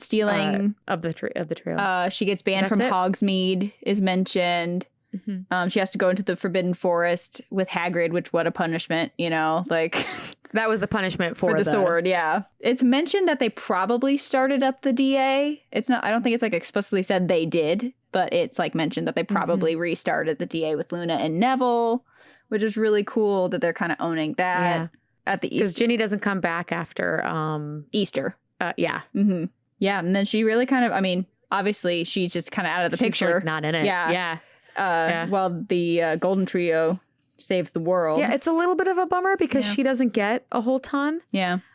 stealing of the trio. She gets banned from Hogsmeade is mentioned. Mm-hmm. She has to go into the Forbidden Forest with Hagrid, which what a punishment, like that was the punishment for the sword. Yeah, it's mentioned that they probably started up the DA. It's not. I don't think it's like explicitly said they did, but it's like mentioned that they probably restarted the DA with Luna and Neville, which is really cool that they're kind of owning that at the Easter. Because Ginny doesn't come back after Easter. Yeah. Mm-hmm. Yeah, and then she really kind of. I mean, obviously she's just kind of out of the picture, like, not in it. Yeah. While the Golden Trio saves the world. Yeah, it's a little bit of a bummer because she doesn't get a whole ton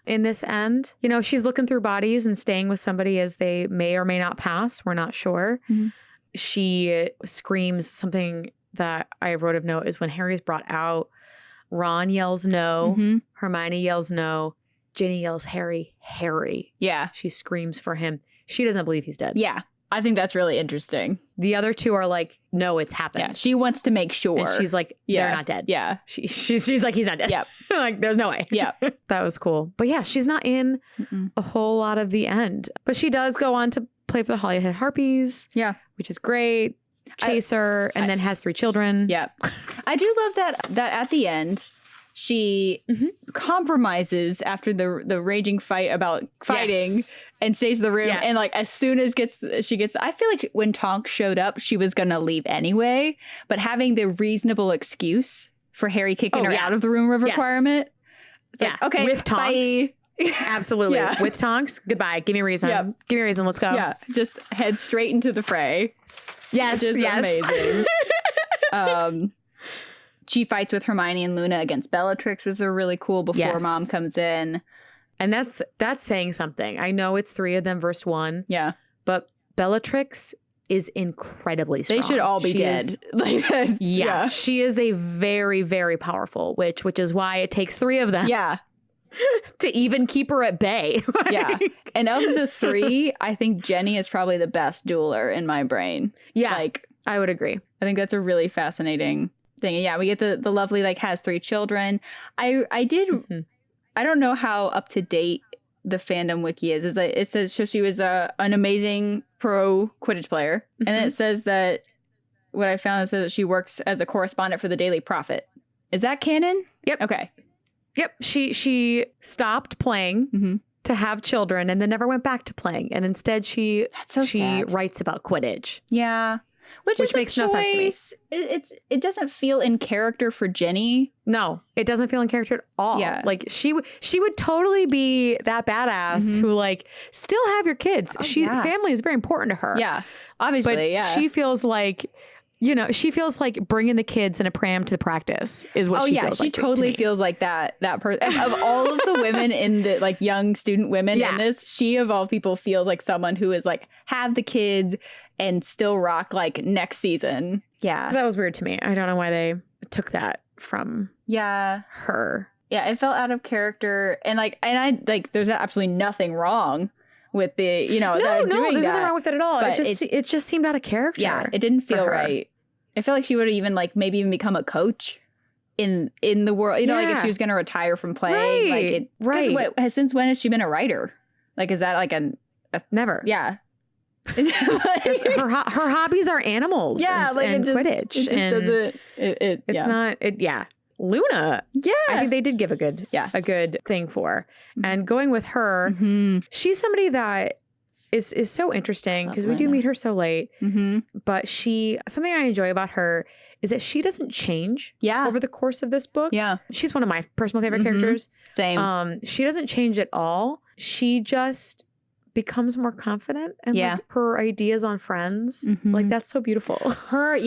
in this end. She's looking through bodies and staying with somebody as they may or may not pass. We're not sure. Mm-hmm. She screams something that I wrote of note is when Harry's brought out, Ron yells no, Hermione yells no, Ginny yells Harry. Yeah. She screams for him. She doesn't believe he's dead. Yeah. I think that's really interesting. The other two are like, no, it's happened. Yeah, she wants to make sure. And she's like, they're not dead. Yeah. She's like, he's not dead. Yep. Like, there's no way. Yeah. That was cool. But yeah, she's not in a whole lot of the end. But she does go on to play for the Holyhead Harpies. Yeah. Which is great. Chaser, and then has 3 children. Yeah. I do love that at the end, she compromises after the raging fight about fighting and stays in the room. And like as soon as she gets, I feel like when Tonks showed up, she was going to leave anyway. But having the reasonable excuse for Harry kicking her out of the room requirement. It's like, okay, with Tonks. Bye. Absolutely. Yeah. With Tonks, goodbye. Give me a reason. Yeah. Give me a reason. Let's go. Yeah. Just head straight into the fray. Yes. Which is amazing. She fights with Hermione and Luna against Bellatrix, which are really cool before Mom comes in. And that's saying something. I know it's 3 of them versus 1. Yeah. But Bellatrix is incredibly strong. They should all be dead. Yeah. She is a very, very powerful witch, which is why it takes 3 of them. Yeah. To even keep her at bay. Yeah. And of the 3, I think Jenny is probably the best dueler in my brain. Yeah. Like, I would agree. I think that's a really fascinating thing. And yeah, we get the lovely, like, has 3 children. I did, I don't know how up to date the fandom wiki is. It says so she was an amazing pro Quidditch player. And then it says that what I found says that she works as a correspondent for the Daily Prophet. Is that canon? Yep. Okay. Yep. She stopped playing to have children and then never went back to playing. And instead she writes about Quidditch. Yeah. Which makes no sense to me. It doesn't feel in character for Jenny. No, it doesn't feel in character at all. Yeah. Like she would totally be that badass who like still have your kids. Family is very important to her. Yeah. Obviously, but she feels like, she feels like bringing the kids in a pram to practice is what she feels like. She totally feels like that person. Of all of the women in the like young student women in this, she of all people feels like someone who is like have the kids and still rock like next season. Yeah. So that was weird to me. I don't know why they took that from her. Yeah, it felt out of character. And I there's absolutely nothing wrong with the, no, there's nothing wrong with it at all. It just seemed out of character. Yeah, it didn't feel right. I feel like she would have even like maybe even become a coach in the world. Like if she was going to retire from playing, since when has she been a writer? Like, is that like a never? Yeah. her hobbies are animals and Quidditch. It just doesn't. It's not. Luna. Yeah. I think they did give a good thing for her. And going with her, she's somebody that is so interesting because we do meet her so late. But something I enjoy about her is that she doesn't change over the course of this book. Yeah. She's one of my personal favorite characters. Same. She doesn't change at all. She just becomes more confident and like her ideas on friends. Like that's so beautiful. Her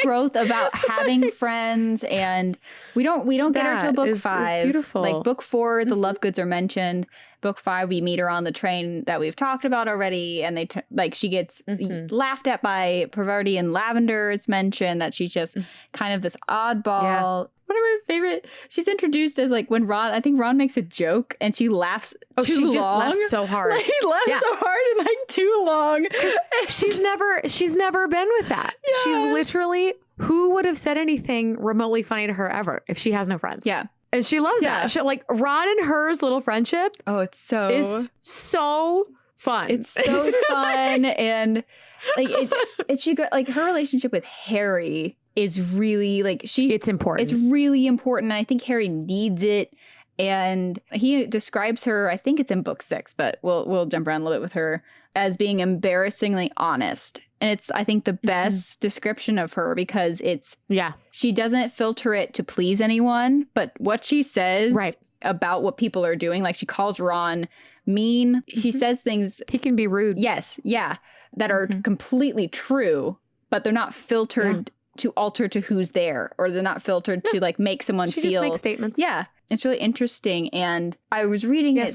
growth about having friends, and we don't get her till book 5. Is beautiful. Like book 4, the Lovegoods are mentioned. Book 5, we meet her on the train that we've talked about already, and she gets laughed at by Parvati and Lavender. It's mentioned that she's just kind of this oddball. Yeah. One of my favorite. She's introduced as like when I think Ron makes a joke and she laughs too long. Just laughs so hard. Like, he laughs so hard and like too long. She's never been with that. Yeah. She's literally, who would have said anything remotely funny to her ever if she has no friends? Yeah. And she loves that. She, like Ron and her's little friendship. Oh, it's so fun. It's so fun. And like her relationship with Harry is really it's important. It's really important. I think Harry needs it. And he describes her, I think it's in book 6, but we'll jump around a little bit with her, as being embarrassingly honest. And it's, I think, the best description of her because she doesn't filter it to please anyone, but what she says about what people are doing, like she calls Ron mean. She says things. He can be rude. Yes. Yeah. That are completely true, but they're not filtered to alter to who's there, or they're not filtered to like make someone feel. She just makes statements. Yeah. It's really interesting. And I was reading it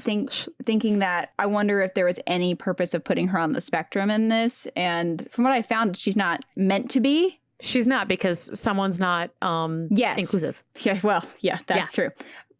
thinking that I wonder if there was any purpose of putting her on the spectrum in this. And from what I found, she's not meant to be. She's not, because someone's not inclusive. Yeah, well, that's true.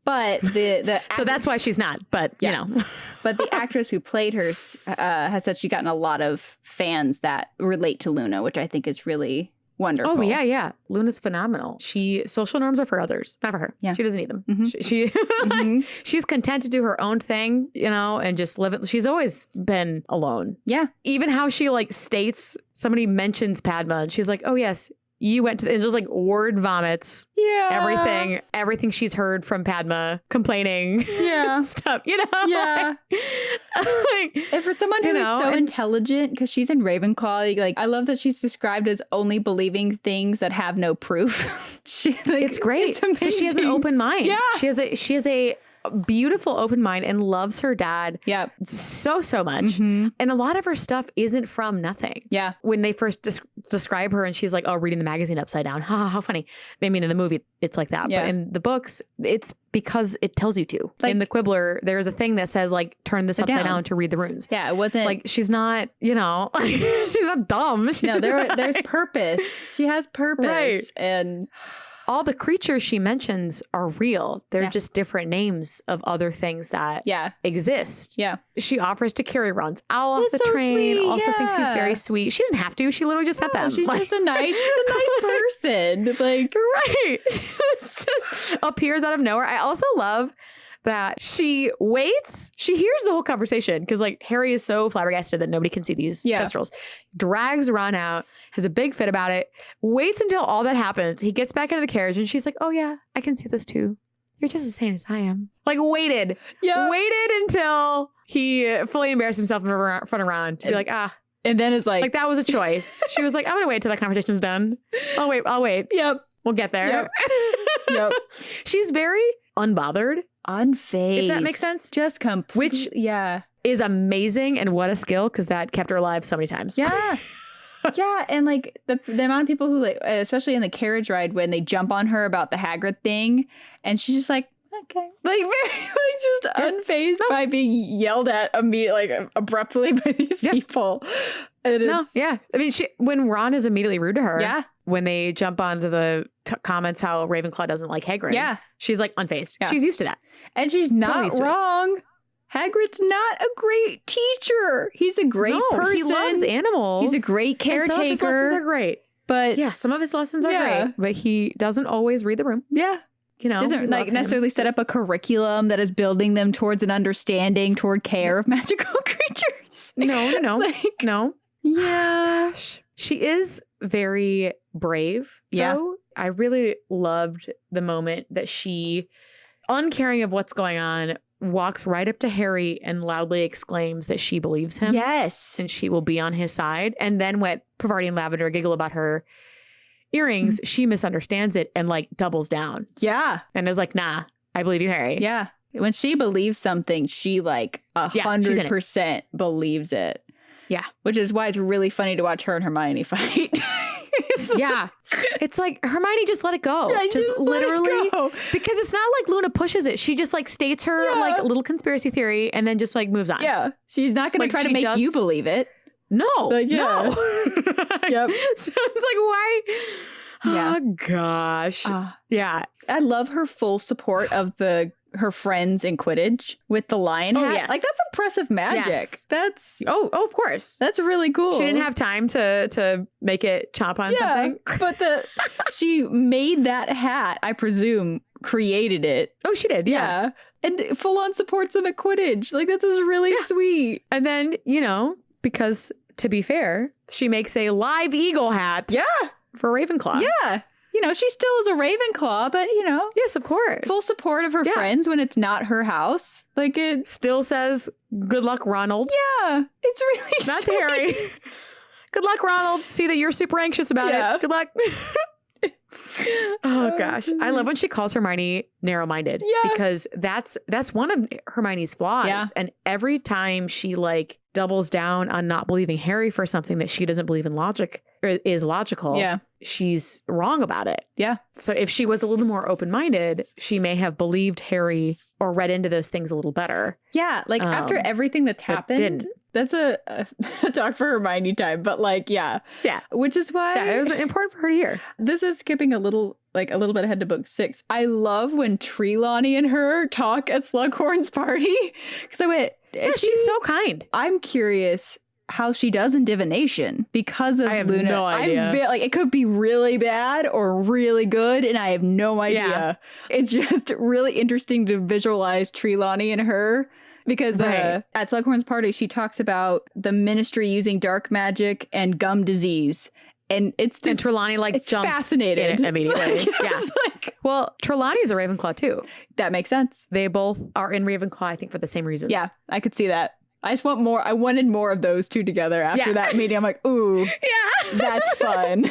But the so that's why she's not. But you know, but the actress who played her has said she's gotten a lot of fans that relate to Luna, which I think is really wonderful. Oh yeah. Luna's phenomenal. Social norms are for others, not for her. Yeah. She doesn't need them. She's content to do her own thing, you know, and just live it. She's always been alone. Yeah. Even how she like states, somebody mentions Padma and she's like, oh yes, you went to, and just like word vomits. Yeah. Everything she's heard from Padma complaining. Yeah. Stuff, you know? Yeah. And for someone who is so intelligent, because she's in Ravenclaw, like I love that she's described as only believing things that have no proof. It's great. Because she has an open mind. Yeah. She has a beautiful open mind and loves her dad so much. And a lot of her stuff isn't from nothing. Yeah. When they first describe her and she's like, oh, reading the magazine upside down. How funny. I mean, in the movie, it's like that. Yeah. But in the books, it's because it tells you to. Like, in the Quibbler, there's a thing that says like, turn this upside down to read the runes. Yeah, it wasn't like, she's not, you know, she's not dumb. No, there's purpose. She has purpose. Right. And all the creatures she mentions are real. They're just different names of other things that exist. Yeah. She offers to carry Ron's owl off the train. Sweet. Also thinks he's very sweet. She doesn't have to. She literally just met them. She's just a nice person. Like, right. She just appears out of nowhere. I also love that she waits. She hears the whole conversation because like Harry is so flabbergasted that nobody can see these minstrels. Drags Ron out, has a big fit about it, waits until all that happens. He gets back into the carriage and she's like, oh yeah, I can see this too. You're just as sane as I am. Like waited until he fully embarrassed himself in front of Ron to be like, and then is like that was a choice. She was like, I'm going to wait till that conversation's done. I'll wait. Yep. We'll get there. Yep. She's very unbothered. Unfazed. If that makes sense. Just complete. Which is amazing, and what a skill, because that kept her alive so many times. Yeah. Yeah, and like the amount of people who like, especially in the carriage ride, when they jump on her about the Hagrid thing, and she's just like, okay, like very like just unfazed by being yelled at immediately, like abruptly by these people. And I mean, when Ron is immediately rude to her, when they jump onto the comments how Ravenclaw doesn't like Hagrid, she's like unfazed. Yeah. She's used to that, and she's not wrong. Hagrid's not a great teacher. He's a great person. He loves animals. He's a great caretaker. Some of his lessons are great. But some of his lessons are great. But he doesn't always read the room. Yeah. You know, doesn't like necessarily set up a curriculum that is building them towards an understanding toward care of magical creatures. No. No. Yeah. Gosh. She is very brave, though. I really loved the moment that she, uncaring of what's going on, walks right up to Harry and loudly exclaims that she believes him. Yes. And she will be on his side. And then when Parvati and Lavender giggle about her earrings, she misunderstands it and like doubles down. Yeah. And is like, nah, I believe you, Harry. Yeah. When she believes something, she like 100% believes it. Yeah. Which is why it's really funny to watch her and Hermione fight. Yeah. It's like Hermione just let it go. Yeah, just literally. Because it's not like Luna pushes it. She just like states her like little conspiracy theory and then just like moves on. Yeah. She's not going to try to make you believe it. No. Like, No. Yep. So it's like, why? Yeah. Oh, gosh. Yeah. I love her full support of her friends in Quidditch with the lion hat. Yes. Like, that's impressive magic. Yes. That's of course. That's really cool. She didn't have time to make it chomp on something. But she made that hat, I presume, created it. Oh, she did. Yeah. And full on supports them at Quidditch. Like, that's just really sweet. And then, because to be fair, she makes a live eagle hat. Yeah. For Ravenclaw. Yeah. She still is a Ravenclaw, but, Yes, of course. Full support of her friends when it's not her house. Like, it still says, good luck, Ronald. Yeah. It's really Not sweet. Harry. Good luck, Ronald. See that you're super anxious about it. Good luck. Oh, gosh. I love when she calls Hermione narrow-minded. Yeah. Because that's one of Hermione's flaws. Yeah. And every time she like doubles down on not believing Harry for something that she doesn't believe in logic or is logical, she's wrong about it. Yeah. So if she was a little more open-minded, she may have believed Harry or read into those things a little better. Yeah. Like after everything that's happened, that's a talk for Hermione time. But like, yeah. Which is why it was important for her to hear. This is skipping a little bit ahead to book 6. I love when Trelawney and her talk at Slughorn's party. Because I went, she's so kind. I'm curious how she does in divination because of Luna. I have no idea. It could be really bad or really good, and I have no idea. Yeah. It's just really interesting to visualize Trelawney and her. Because at Slughorn's party, she talks about the ministry using dark magic and gum disease. And it's just... And Trelawney jumps fascinated in it immediately. Well, Trelawney is a Ravenclaw too. That makes sense. They both are in Ravenclaw, I think, for the same reasons. Yeah, I could see that. I just want more. I wanted more of those two together after that meeting. I'm like, ooh, that's fun.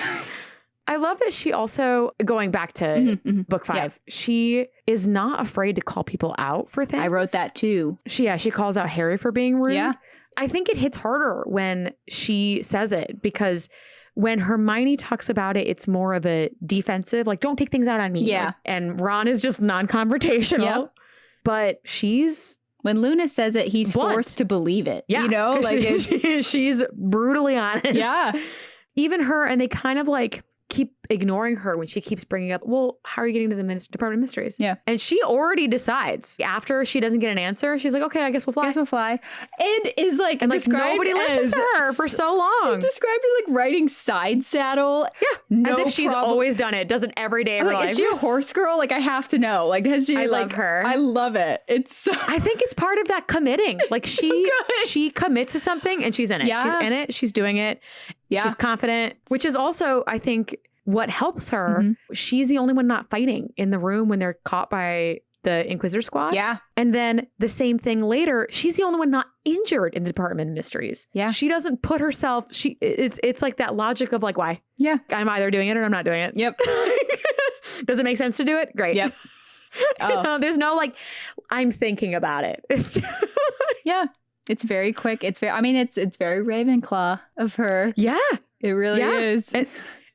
I love that she also, going back to book 5, she is not afraid to call people out for things. I wrote that too. She calls out Harry for being rude. Yeah. I think it hits harder when she says it because when Hermione talks about it, it's more of a defensive, like, don't take things out on me. Yeah. And Ron is just non-confrontational. Yep. But she's... When Luna says it, he's blunt. Forced to believe it. Yeah. Like she's brutally honest. Yeah. Even her, and they kind of like keep ignoring her when she keeps bringing up, well, how are you getting to the Department of Mysteries? Yeah. And she already decides after she doesn't get an answer. She's like, okay, I guess we'll fly. And is like, and like nobody listens to her for so long. Described as like riding side saddle. Yeah. As if she's always done it. Does it every day of her life. Is she a horse girl? Like, I have to know. Like, has she? I love her. I love it. It's so... I think it's part of that committing. Like she commits to something and she's in it. Yeah. She's in it. She's doing it. Yeah. She's confident, which is also, I think, what helps her. She's the only one not fighting in the room when they're caught by the Inquisitor squad. Yeah. And then the same thing later. She's the only one not injured in the Department of Mysteries. Yeah. She doesn't put herself, it's like that logic of like, why? Yeah. I'm either doing it or I'm not doing it. Yep. Does it make sense to do it? Great. Yep. There's no like, I'm thinking about it. It's just yeah. It's very quick. It's very Ravenclaw of her. Yeah. It really is.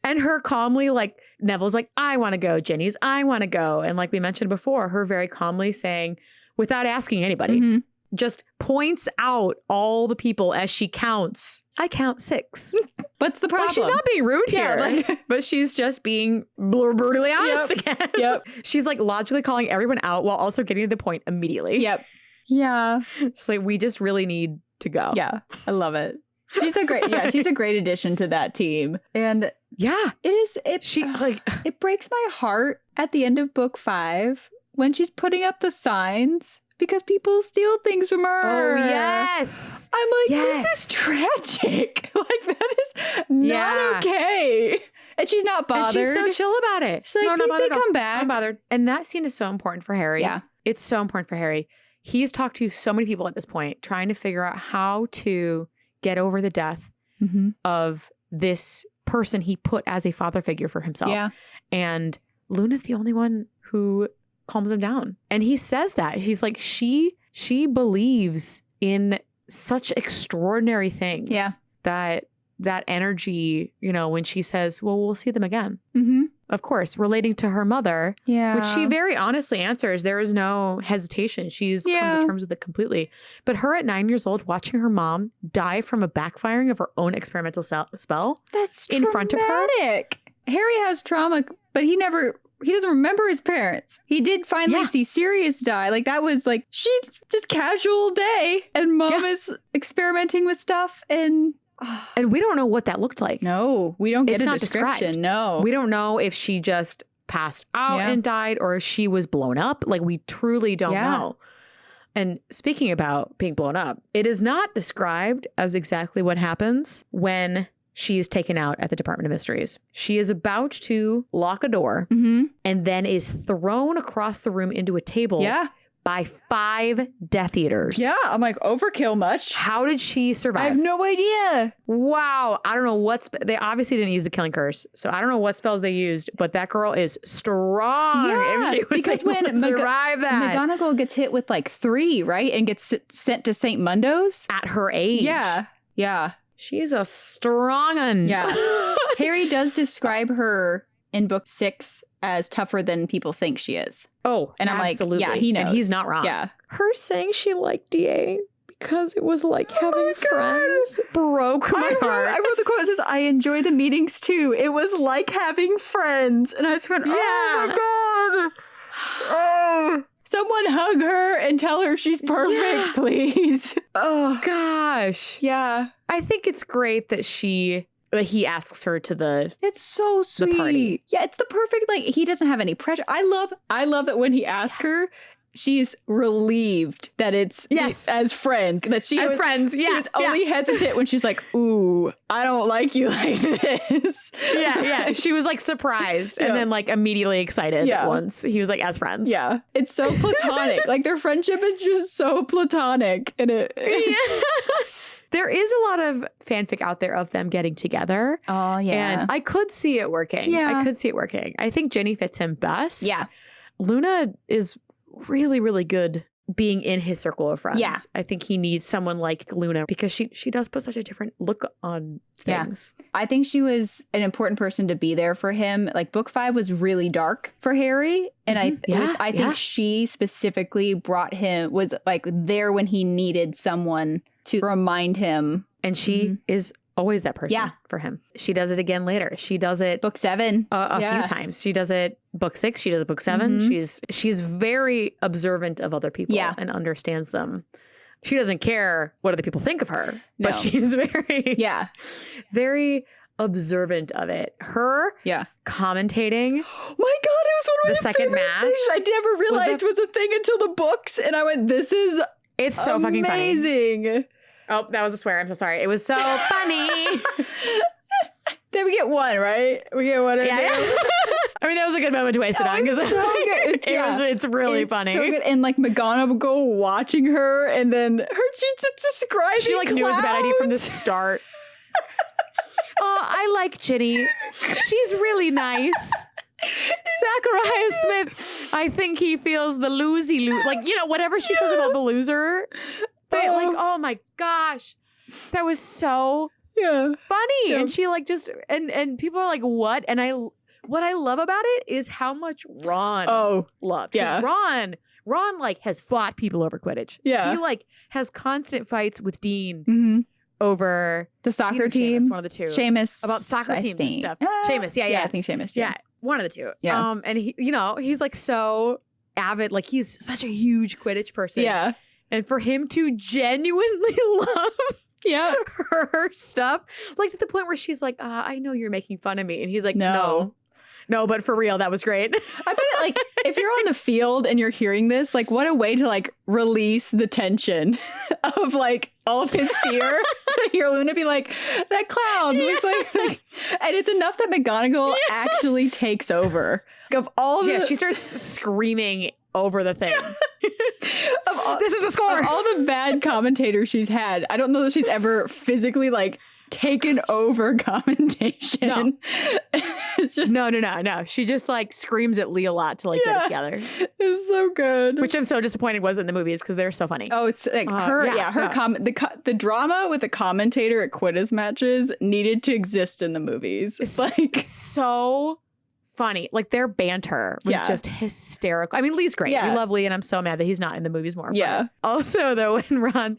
And her calmly, like, Neville's like, I want to go. Ginny's, I want to go. And like we mentioned before, her very calmly saying, without asking anybody, just points out all the people as she counts. I count 6. What's the problem? Like, she's not being rude here, but she's just being brutally honest again. Yep. She's like logically calling everyone out while also getting to the point immediately. Yep. Yeah. She's like, we just really need to go. Yeah. I love it. She's a great addition to that team. And it breaks my heart at the end of book 5 when she's putting up the signs because people steal things from her. Oh, yes. I'm like, this is tragic. Like, that is not okay. And she's not bothered. And she's so chill about it. She's like, no, not they bothered. come back. I'm bothered. And that scene is so important for Harry. Yeah. It's so important for Harry. He's talked to so many people at this point, trying to figure out how to get over the death of this person he put as a father figure for himself. Yeah. And Luna's the only one who calms him down. And he says that. He's like, she believes in such extraordinary things. Yeah. That energy, you know, when she says, well, we'll see them again. Mm-hmm. Of course, relating to her mother, Yeah. which she very honestly answers. There is no hesitation. She's come to terms with it completely. But her at 9 years old, watching her mom die from a backfiring of her own experimental spell. That's in front of her. Harry has trauma, but he doesn't remember his parents. He did finally see Sirius die. Like, that was like, she just casual day. And mom is experimenting with stuff. And we don't know what that looked like. no, we don't get It's a not description. described. No. We don't know if she just passed out and died or if she was blown up. Like, we truly don't know. And speaking about being blown up, it is not described as exactly what happens when she is taken out at the Department of Mysteries. She is about to lock a door and then is thrown across the room into a table by 5 Death Eaters. Yeah, I'm like, overkill much. How did she survive? I have no idea. Wow. I don't know what they obviously didn't use the killing curse. So I don't know what spells they used, but that girl is strong. Yeah, if she was because able when to survive that. McGonagall gets hit with like 3, right? And gets sent to St. Mundo's. At her age. Yeah. Yeah. She's a strong un. Yeah. Harry does describe her in book 6 as tougher than people think she is. Oh, and I'm absolutely. like, yeah, he knows. And he's not wrong. Yeah. Her saying she liked DA because it was like having friends broke my heart. I wrote the quote that says, I enjoy the meetings too. It was like having friends. And I just went, oh my God. Oh. Someone hug her and tell her she's perfect, please. Oh, gosh. Yeah. I think it's great that he asks her to the It's so sweet. The party. Yeah, it's the perfect, like, he doesn't have any pressure. I love that when he asks her, she's relieved that it's as friends. That she was friends. Yeah. She was only hesitant when she's like, ooh, I don't like you like this. Yeah. She was like surprised and then like immediately excited once he was like, as friends. Yeah. It's so platonic. Like, their friendship is just so platonic. And There is a lot of fanfic out there of them getting together. Oh, yeah. And I could see it working. Yeah. I could see it working. I think Ginny fits him best. Yeah. Luna is really, really good being in his circle of friends. Yeah. I think he needs someone like Luna because she does put such a different look on things. Yeah. I think she was an important person to be there for him. Like, book 5 was really dark for Harry. And I think she specifically was like there when he needed someone to remind him. And she is always that person for him. She does it again later. She does it book 7 a few times. She does it book 6. She does it book 7. She's very observant of other people and understands them. She doesn't care what other people think of her, but she's very very observant of it. Her commentating. Oh my God, it was one of the my second favorite match. things I never realized was a thing until the books, and I went, "This is it's so fucking funny." Amazing. Oh, that was a swear. I'm so sorry. It was so funny. Then we get one, right? We get one. Yeah. I mean, that was a good moment to waste it on because it's really funny. So good. And like McGonagall watching her, and then she's just describing. She like knew it was a bad idea from the start. Oh, I like Ginny. She's really nice. Zachariah Smith, I think he feels the like, you know, whatever she says about the loser. Like, oh my gosh, that was so funny. And she like just and people are like, what? And what I love about it is how much Ron loved. Because Ron like has fought people over Quidditch. Yeah, he like has constant fights with Dean over the soccer team. Seamus, one of the two. Seamus, about soccer teams and stuff. Seamus, I think Seamus. Yeah, one of the two. Yeah, and he, you know, he's like so avid. Like, he's such a huge Quidditch person. Yeah. And for him to genuinely love her stuff, like to the point where she's like, I know you're making fun of me. And he's like, no, No, but for real, that was great. I bet like if you're on the field and you're hearing this, like what a way to like release the tension of like all of his fear to hear Luna be like, that clown looks like and it's enough that McGonagall actually takes over. Of all the she starts screaming over the thing. This is the score. Of all the bad commentators she's had, I don't know that she's ever physically like taken over commentation. No. It's just No. She just like screams at Lee a lot to like get it together. It's so good. Which I'm so disappointed wasn't in the movies because they're so funny. Oh, it's like the drama with the commentator at Quidditch matches needed to exist in the movies. It's like so funny. Like their banter was just hysterical. I mean, Lee's great. We love Lee, and I'm so mad that he's not in the movies more. Yeah. But also, though, when Ron,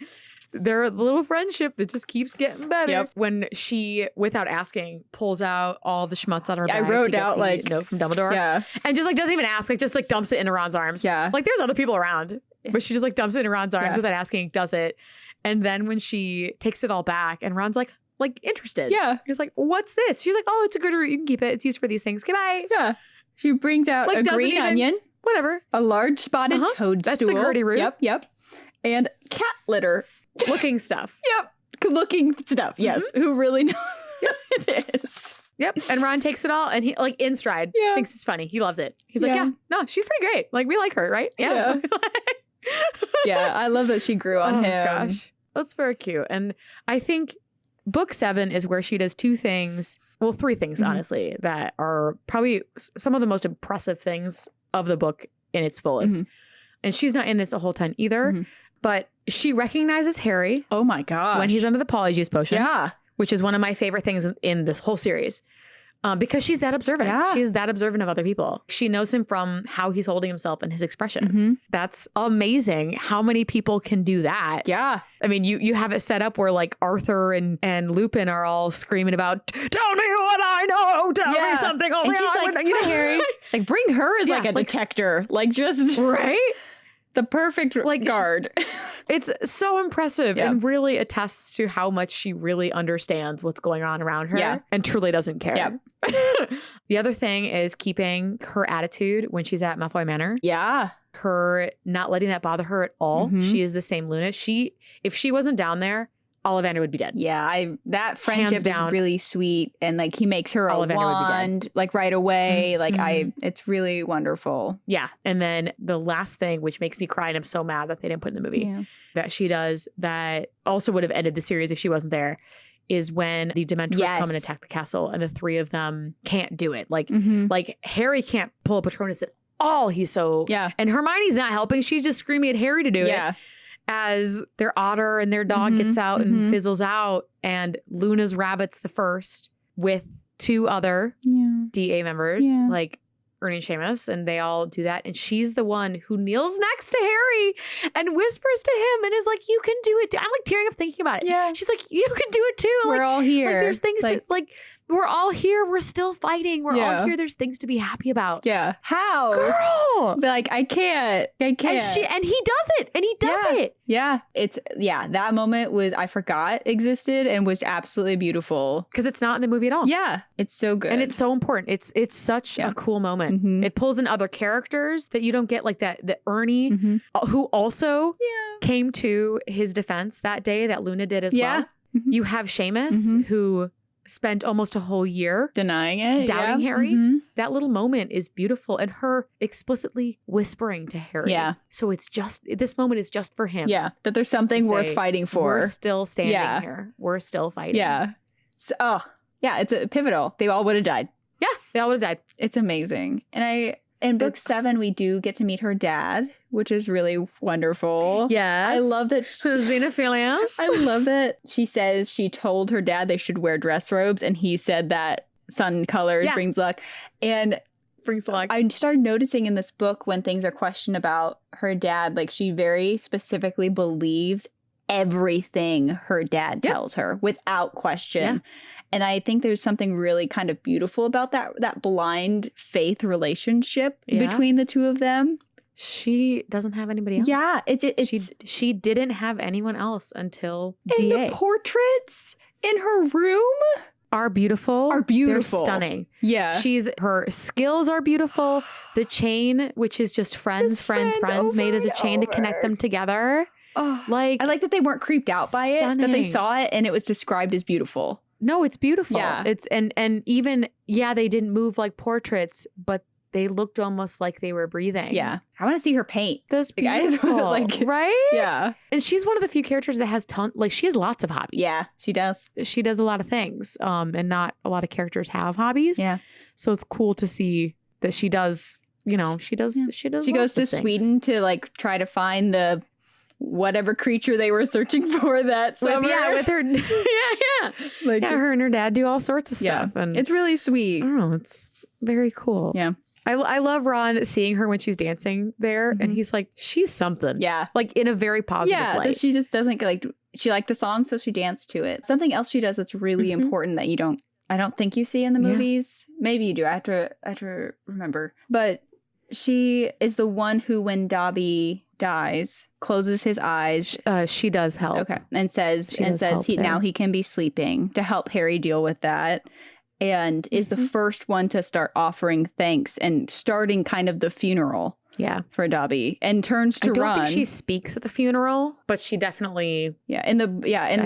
their little friendship that just keeps getting better. Yep. When she, without asking, pulls out all the schmutz out of her bag. I wrote to get out the like note from Dumbledore. Yeah. And just like doesn't even ask, like just like dumps it into Ron's arms. Yeah. Like there's other people around, but she just like dumps it into Ron's arms without asking, does it. And then when she takes it all back, and Ron's like interested. Yeah. He's like, what's this? She's like, oh, it's a good root. You can keep it. It's used for these things. Goodbye. Yeah. She brings out Like, a green onion, whatever, a large spotted toadstool. That's the Gertie root. Yep. And cat litter. Looking stuff. Yep. Looking stuff. Yes. Who really knows what it is. Yep. And Ron takes it all and he like in stride. Thinks it's funny. He loves it. He's like, no, she's pretty great. Like we like her, right? Yeah. Yeah. I love that she grew on him. Gosh. That's very cute. And I think book 7 is where she does 2 things. Well, 3 things, honestly, that are probably some of the most impressive things of the book in its fullest. And she's not in this a whole ton either, but she recognizes Harry. Oh my gosh. When he's under the Polyjuice potion. Yeah. Which is one of my favorite things in this whole series. Because she's that observant. Yeah. She is that observant of other people. She knows him from how he's holding himself and his expression. That's amazing how many people can do that. Yeah. I mean, you have it set up where like Arthur and Lupin are all screaming about, tell me what I know, tell me something. And she's like, you know, Harry, like bring her as like a detector. Like just right? The perfect like guard. It's so impressive and really attests to how much she really understands what's going on around her and truly doesn't care. Yep. The other thing is keeping her attitude when she's at Malfoy Manor. Yeah. Her not letting that bother her at all. She is the same Luna. If she wasn't down there, Ollivander would be dead. Yeah, that friendship is really sweet, and like he makes her a wand like right away. Like it's really wonderful. Yeah, and then the last thing, which makes me cry, and I'm so mad that they didn't put in the movie, that she does that also would have ended the series if she wasn't there, is when the Dementors come and attack the castle, and the 3 of them can't do it. Like like Harry can't pull a Patronus at all. He's so and Hermione's not helping. She's just screaming at Harry to do it. As their otter and their dog gets out and fizzles out, and Luna's rabbits the first with 2 other DA members, like Ernie and Seamus, and they all do that. And she's the one who kneels next to Harry and whispers to him and is like, you can do it too. I'm like tearing up thinking about it. Yeah. She's like, you can do it too. We're all here. Like there's things to like. We're all here. We're still fighting. We're all here. There's things to be happy about. Yeah. How? Girl! Like, I can't. And he does it. And he does it. Yeah. That moment I forgot existed and was absolutely beautiful. Because it's not in the movie at all. Yeah. It's so good. And it's so important. It's such a cool moment. It pulls in other characters that you don't get, like that Ernie, who also came to his defense that day that Luna did as well. You have Seamus, who spent almost a whole year denying it, doubting Harry. That little moment is beautiful, and her explicitly whispering to Harry. Yeah. So this moment is just for him. Yeah. That there's something worth fighting for. We're still standing here. We're still fighting. Yeah. So, it's a pivotal. They all would have died. Yeah. They all would have died. It's amazing. And in book 7, we do get to meet her dad, which is really wonderful. Yes. I love that. Xenophilius. I love that she says she told her dad they should wear dress robes, and he said that sun colors brings luck. And brings luck. I started noticing in this book when things are questioned about her dad, like she very specifically believes everything her dad tells her without question. Yeah. And I think there's something really kind of beautiful about that blind faith relationship between the 2 of them. She doesn't have anybody else. Yeah, she didn't have anyone else until DA. And the portraits in her room are beautiful. They're stunning. Yeah. Her skills are beautiful. The chain, which is just friends made as a chain to connect them together. Oh, like, I like that they weren't creeped out by it, that they saw it and it was described as beautiful. No, it's beautiful. Yeah. It's and even they didn't move like portraits, but they looked almost like they were breathing. Yeah. I want to see her paint. That's beautiful. Right? Yeah. And she's one of the few characters that has she has lots of hobbies. Yeah, she does. She does a lot of things. And not a lot of characters have hobbies. Yeah. So it's cool to see that she does, she does. She goes to Sweden to like try to find the whatever creature they were searching for that summer. With her. Her and her dad do all sorts of stuff. And it's really sweet. I don't know. It's very cool. Yeah. I love Ron seeing her when she's dancing there, and he's like, she's something. Yeah. Like in a very positive way. That she just doesn't she liked the song, so she danced to it. Something else she does that's really important that I don't think you see in the movies. Maybe you do. I have to remember. But she is the one who, when Dobby dies, closes his eyes. She does help. Okay. And says now he can be sleeping to help Harry deal with that. And is the first one to start offering thanks and starting kind of the funeral for Dobby, and turns to Ron. I don't think she speaks at the funeral, but she definitely I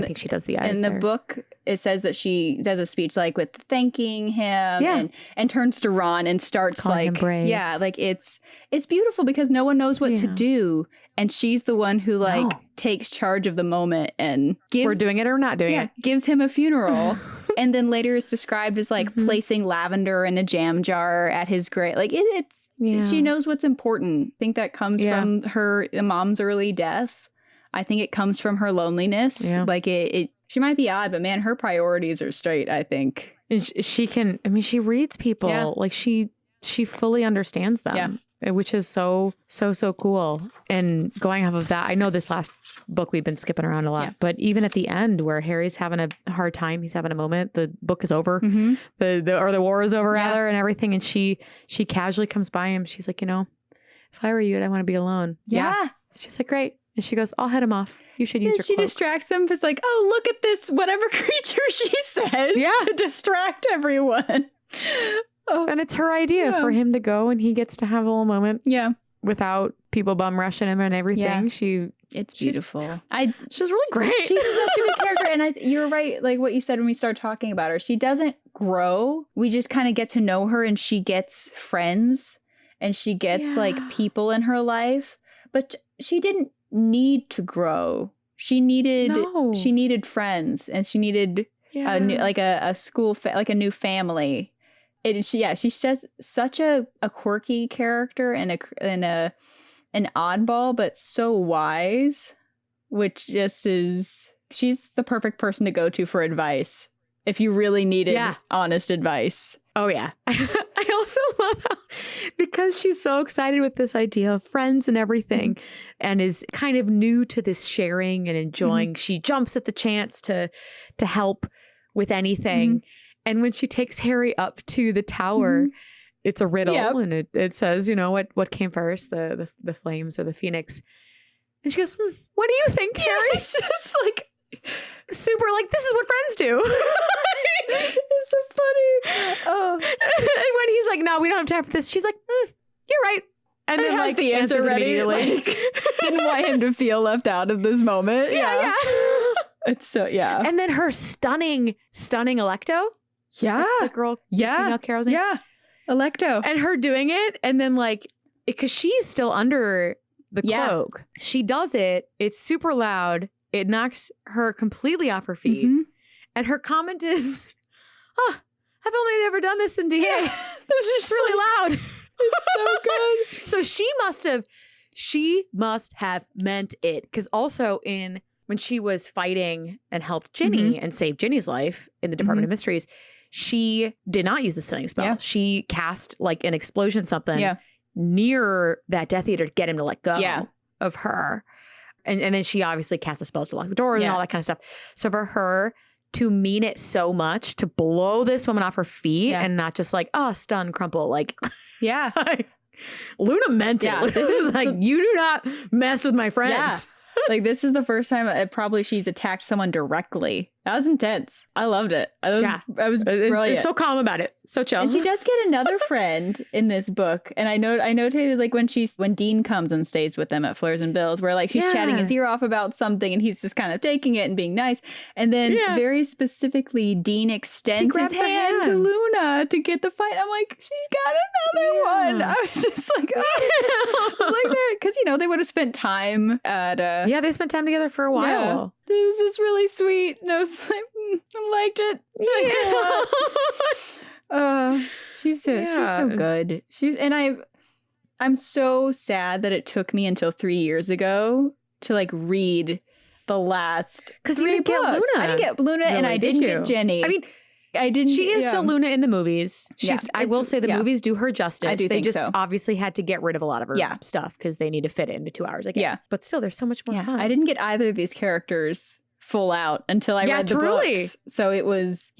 think she does the eyes. In the book, it says that she does a speech like with thanking him and turns to Ron and starts calling him brave. It's beautiful because no one knows what to do, and she's the one who takes charge of the moment and gives, we're doing it or not doing it, gives him a funeral. And then later is described as like placing lavender in a jam jar at his grave. Like she knows what's important. I think that comes from her mom's early death. I think it comes from her loneliness. Yeah. Like she might be odd, but man, her priorities are straight, I think. And she reads people. Yeah. Like she fully understands them, which is so cool. And going off of that, I know this last book we've been skipping around a lot, but even at the end where Harry's having a hard time, he's having a moment, the book is over, the war is over rather, and everything, and she casually comes by him. She's like, if I were you, I'd want to be alone. Yeah. She's like, great. And she goes, I'll head him off. You should use your cloak. She distracts them. It's like, oh, look at this, whatever creature she says to distract everyone. And it's her idea for him to go, and he gets to have a little moment. Yeah. Without people bum rushing him and everything. Yeah. It's beautiful. She's really great. She's such a good character. And you're right, like what you said when we started talking about her. She doesn't grow. We just kind of get to know her, and she gets friends, and she gets like people in her life. But she didn't need to grow. She needed friends, and she needed a school, like a new family. She's just such a quirky character and an oddball, but so wise, which just she's the perfect person to go to for advice if you really needed honest advice. Oh yeah. I also love how, because she's so excited with this idea of friends and everything, and is kind of new to this sharing and enjoying, she jumps at the chance to help with anything. And when she takes Harry up to the tower, it's a riddle, and it says, what came first, the flames or the phoenix? And she goes, what do you think, Harry? It's like super, like, this is what friends do. It's so funny. Oh, and when he's like, no, we don't have time for this, she's like, you're right. And then has the answer ready. Like, didn't want him to feel left out of this moment. Yeah. It's so And then her stunning Electo. Yeah. That's the girl. Yeah. Carol's name. Yeah. Electo. And her doing it. And then because she's still under the cloak. She does it. It's super loud. It knocks her completely off her feet. And her comment is, I've only ever done this in DA. This is really loud. It's so good. So she must have meant it. Because also when she was fighting and helped Ginny and saved Ginny's life in the Department of Mysteries, she did not use the stunning spell. Yeah. She cast like an explosion near that Death Eater to get him to let go of her. And then she obviously cast the spells to lock the doors and all that kind of stuff. So for her to mean it so much, to blow this woman off her feet and not just like, stun, crumple, like... Yeah. Luna meant it. Yeah, this is like, you do not mess with my friends. Yeah. Like, this is the first time probably she's attacked someone directly That was intense. I loved it. I was brilliant. It's so calm about it. So chill. And she does get another friend in this book. And I notated like when Dean comes and stays with them at Fleurs and Bills, where like she's chatting his ear off about something and he's just kind of taking it and being nice. And then very specifically, Dean extends his hand to Luna to get the fight. I'm like, she's got another one. I was just like, I was like there because they would have spent time at they spent time together for a while. Yeah. It was just really sweet. And I was like, I liked it. She's so good. I'm so sad that it took me until 3 years ago to like read the last because you didn't get Luna. I didn't get Luna, and I didn't get Ginny. I mean, I didn't. She is still Luna in the movies. I will say the movies do her justice. I do they think just so. Obviously had to get rid of a lot of her stuff because they need to fit it into 2 hours. Yeah, but still, there's so much more fun. I didn't get either of these characters full out until I read the books. So it was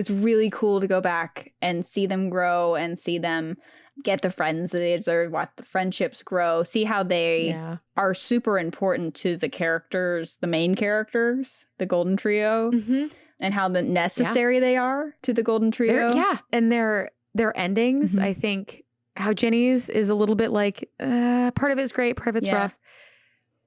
really cool to go back and see them grow and see them get the friends that they deserve, watch the friendships grow, see how they are super important to the characters, the main characters, the Golden Trio, and how necessary they are to the Golden Trio. And their endings, I think how Ginny's is a little bit like part of it's great, part of it's rough.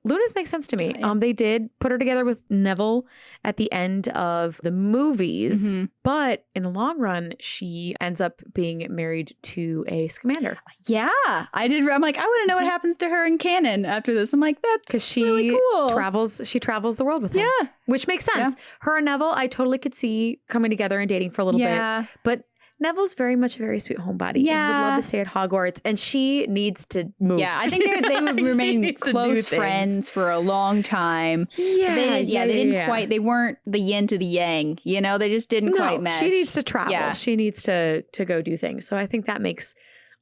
Luna's makes sense to me. They did put her together with Neville at the end of the movies, but in the long run, she ends up being married to a Scamander. Yeah, I did. I'm like, I want to know what happens to her in canon after this. I'm like, that's because she really cool. She travels the world with him. Yeah, which makes sense. Her and Neville, I totally could see coming together and dating for a little bit, but Neville's very much a very sweet homebody and would love to stay at Hogwarts, and she needs to move. Yeah, I think they would remain close friends for a long time. They didn't quite, they weren't the yin to the yang, they just didn't quite mesh. She needs to travel. Yeah. She needs to go do things. So I think that makes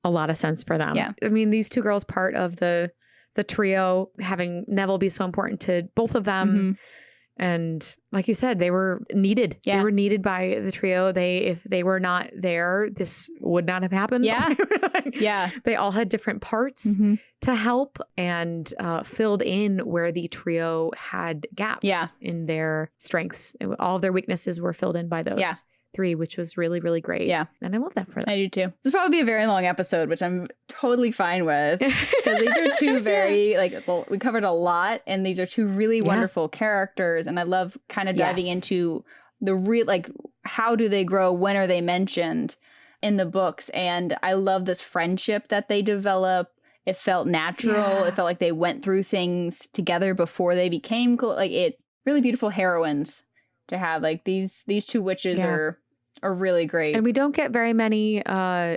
a lot of sense for them. Yeah. I mean, these two girls, part of the trio, having Neville be so important to both of them. And like you said, they were needed. Yeah. They were needed by the trio. If they were not there, this would not have happened. Yeah. They all had different parts to help and filled in where the trio had gaps in their strengths. All of their weaknesses were filled in by those three, which was really, really great. Yeah. And I love that for them. I do too. This will probably be a very long episode, which I'm totally fine with. Because these are two very, we covered a lot, and these are two really wonderful characters. And I love kind of diving into the real, how do they grow? When are they mentioned in the books? And I love this friendship that they develop. It felt natural. It felt like they went through things together before they became really beautiful heroines to have. These two witches are really great. And we don't get very many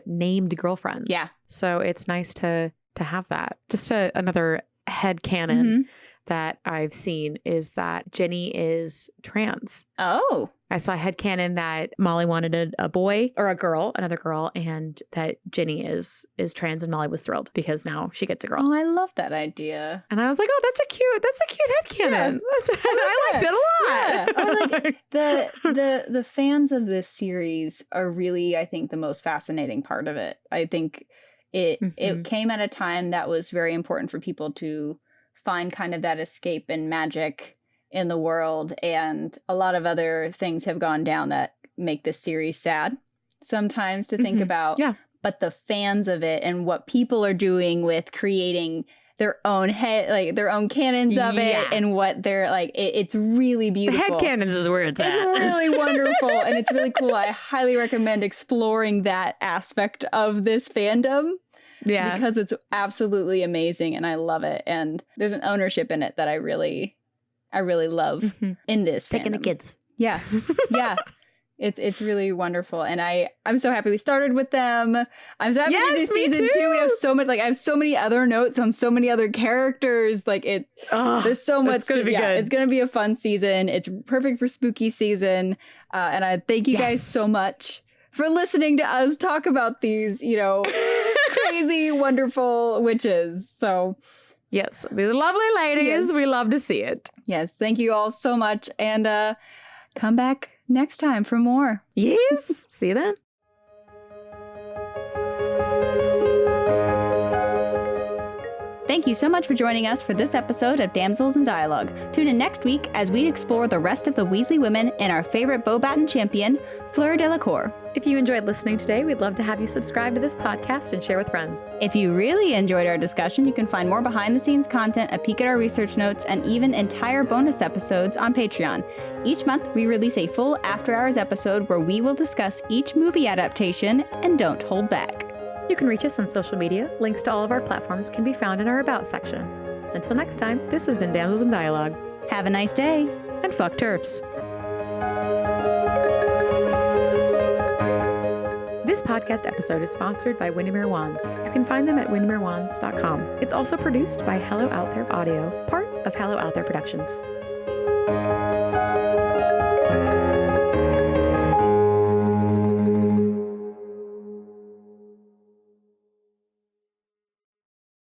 named girlfriends. Yeah. So it's nice to have that. Just another headcanon that I've seen is that Ginny is trans. Oh. I saw a headcanon that Molly wanted a boy or another girl, and that Ginny is trans, and Molly was thrilled because now she gets a girl. Oh, I love that idea. And I was like, oh, that's a cute headcanon. Yeah. I like that a lot. Yeah. The fans of this series are really, I think, the most fascinating part of it. I think it came at a time that was very important for people to find kind of that escape and magic in the world, and a lot of other things have gone down that make this series sad sometimes to think about. Yeah. But the fans of it and what people are doing with creating their own their own canons of it, and what they're it's really beautiful. The head canons is where it's at. It's really wonderful, and it's really cool. I highly recommend exploring that aspect of this fandom. Yeah. Because it's absolutely amazing, and I love it. And there's an ownership in it that I really love in this fandom. Taking the kids. Yeah. Yeah. It's really wonderful. And I'm so happy we started with them. I'm so happy to do season 2. We have so much, I have so many other notes on so many other characters. There's so much. It's going to be good. It's going to be a fun season. It's perfect for spooky season. And I thank you guys so much for listening to us talk about these, crazy, wonderful witches. So yes, these lovely ladies. Yes. We love to see it. Yes, thank you all so much. And come back next time for more. Yes. See you then. Thank you so much for joining us for this episode of Damsels in Dialogue. Tune in next week as we explore the rest of the Weasley women and our favorite Beauxbaton champion, Fleur Delacour. If you enjoyed listening today, we'd love to have you subscribe to this podcast and share with friends. If you really enjoyed our discussion, you can find more behind-the-scenes content, a peek at our research notes, and even entire bonus episodes on Patreon. Each month, we release a full after-hours episode where we will discuss each movie adaptation and don't hold back. You can reach us on social media. Links to all of our platforms can be found in our About section. Until next time, this has been Damsels in Dialogue. Have a nice day. And fuck TERFs. This podcast episode is sponsored by Windermere Wands. You can find them at windermerewands.com. It's also produced by Hello Out There Audio, part of Hello Out There Productions.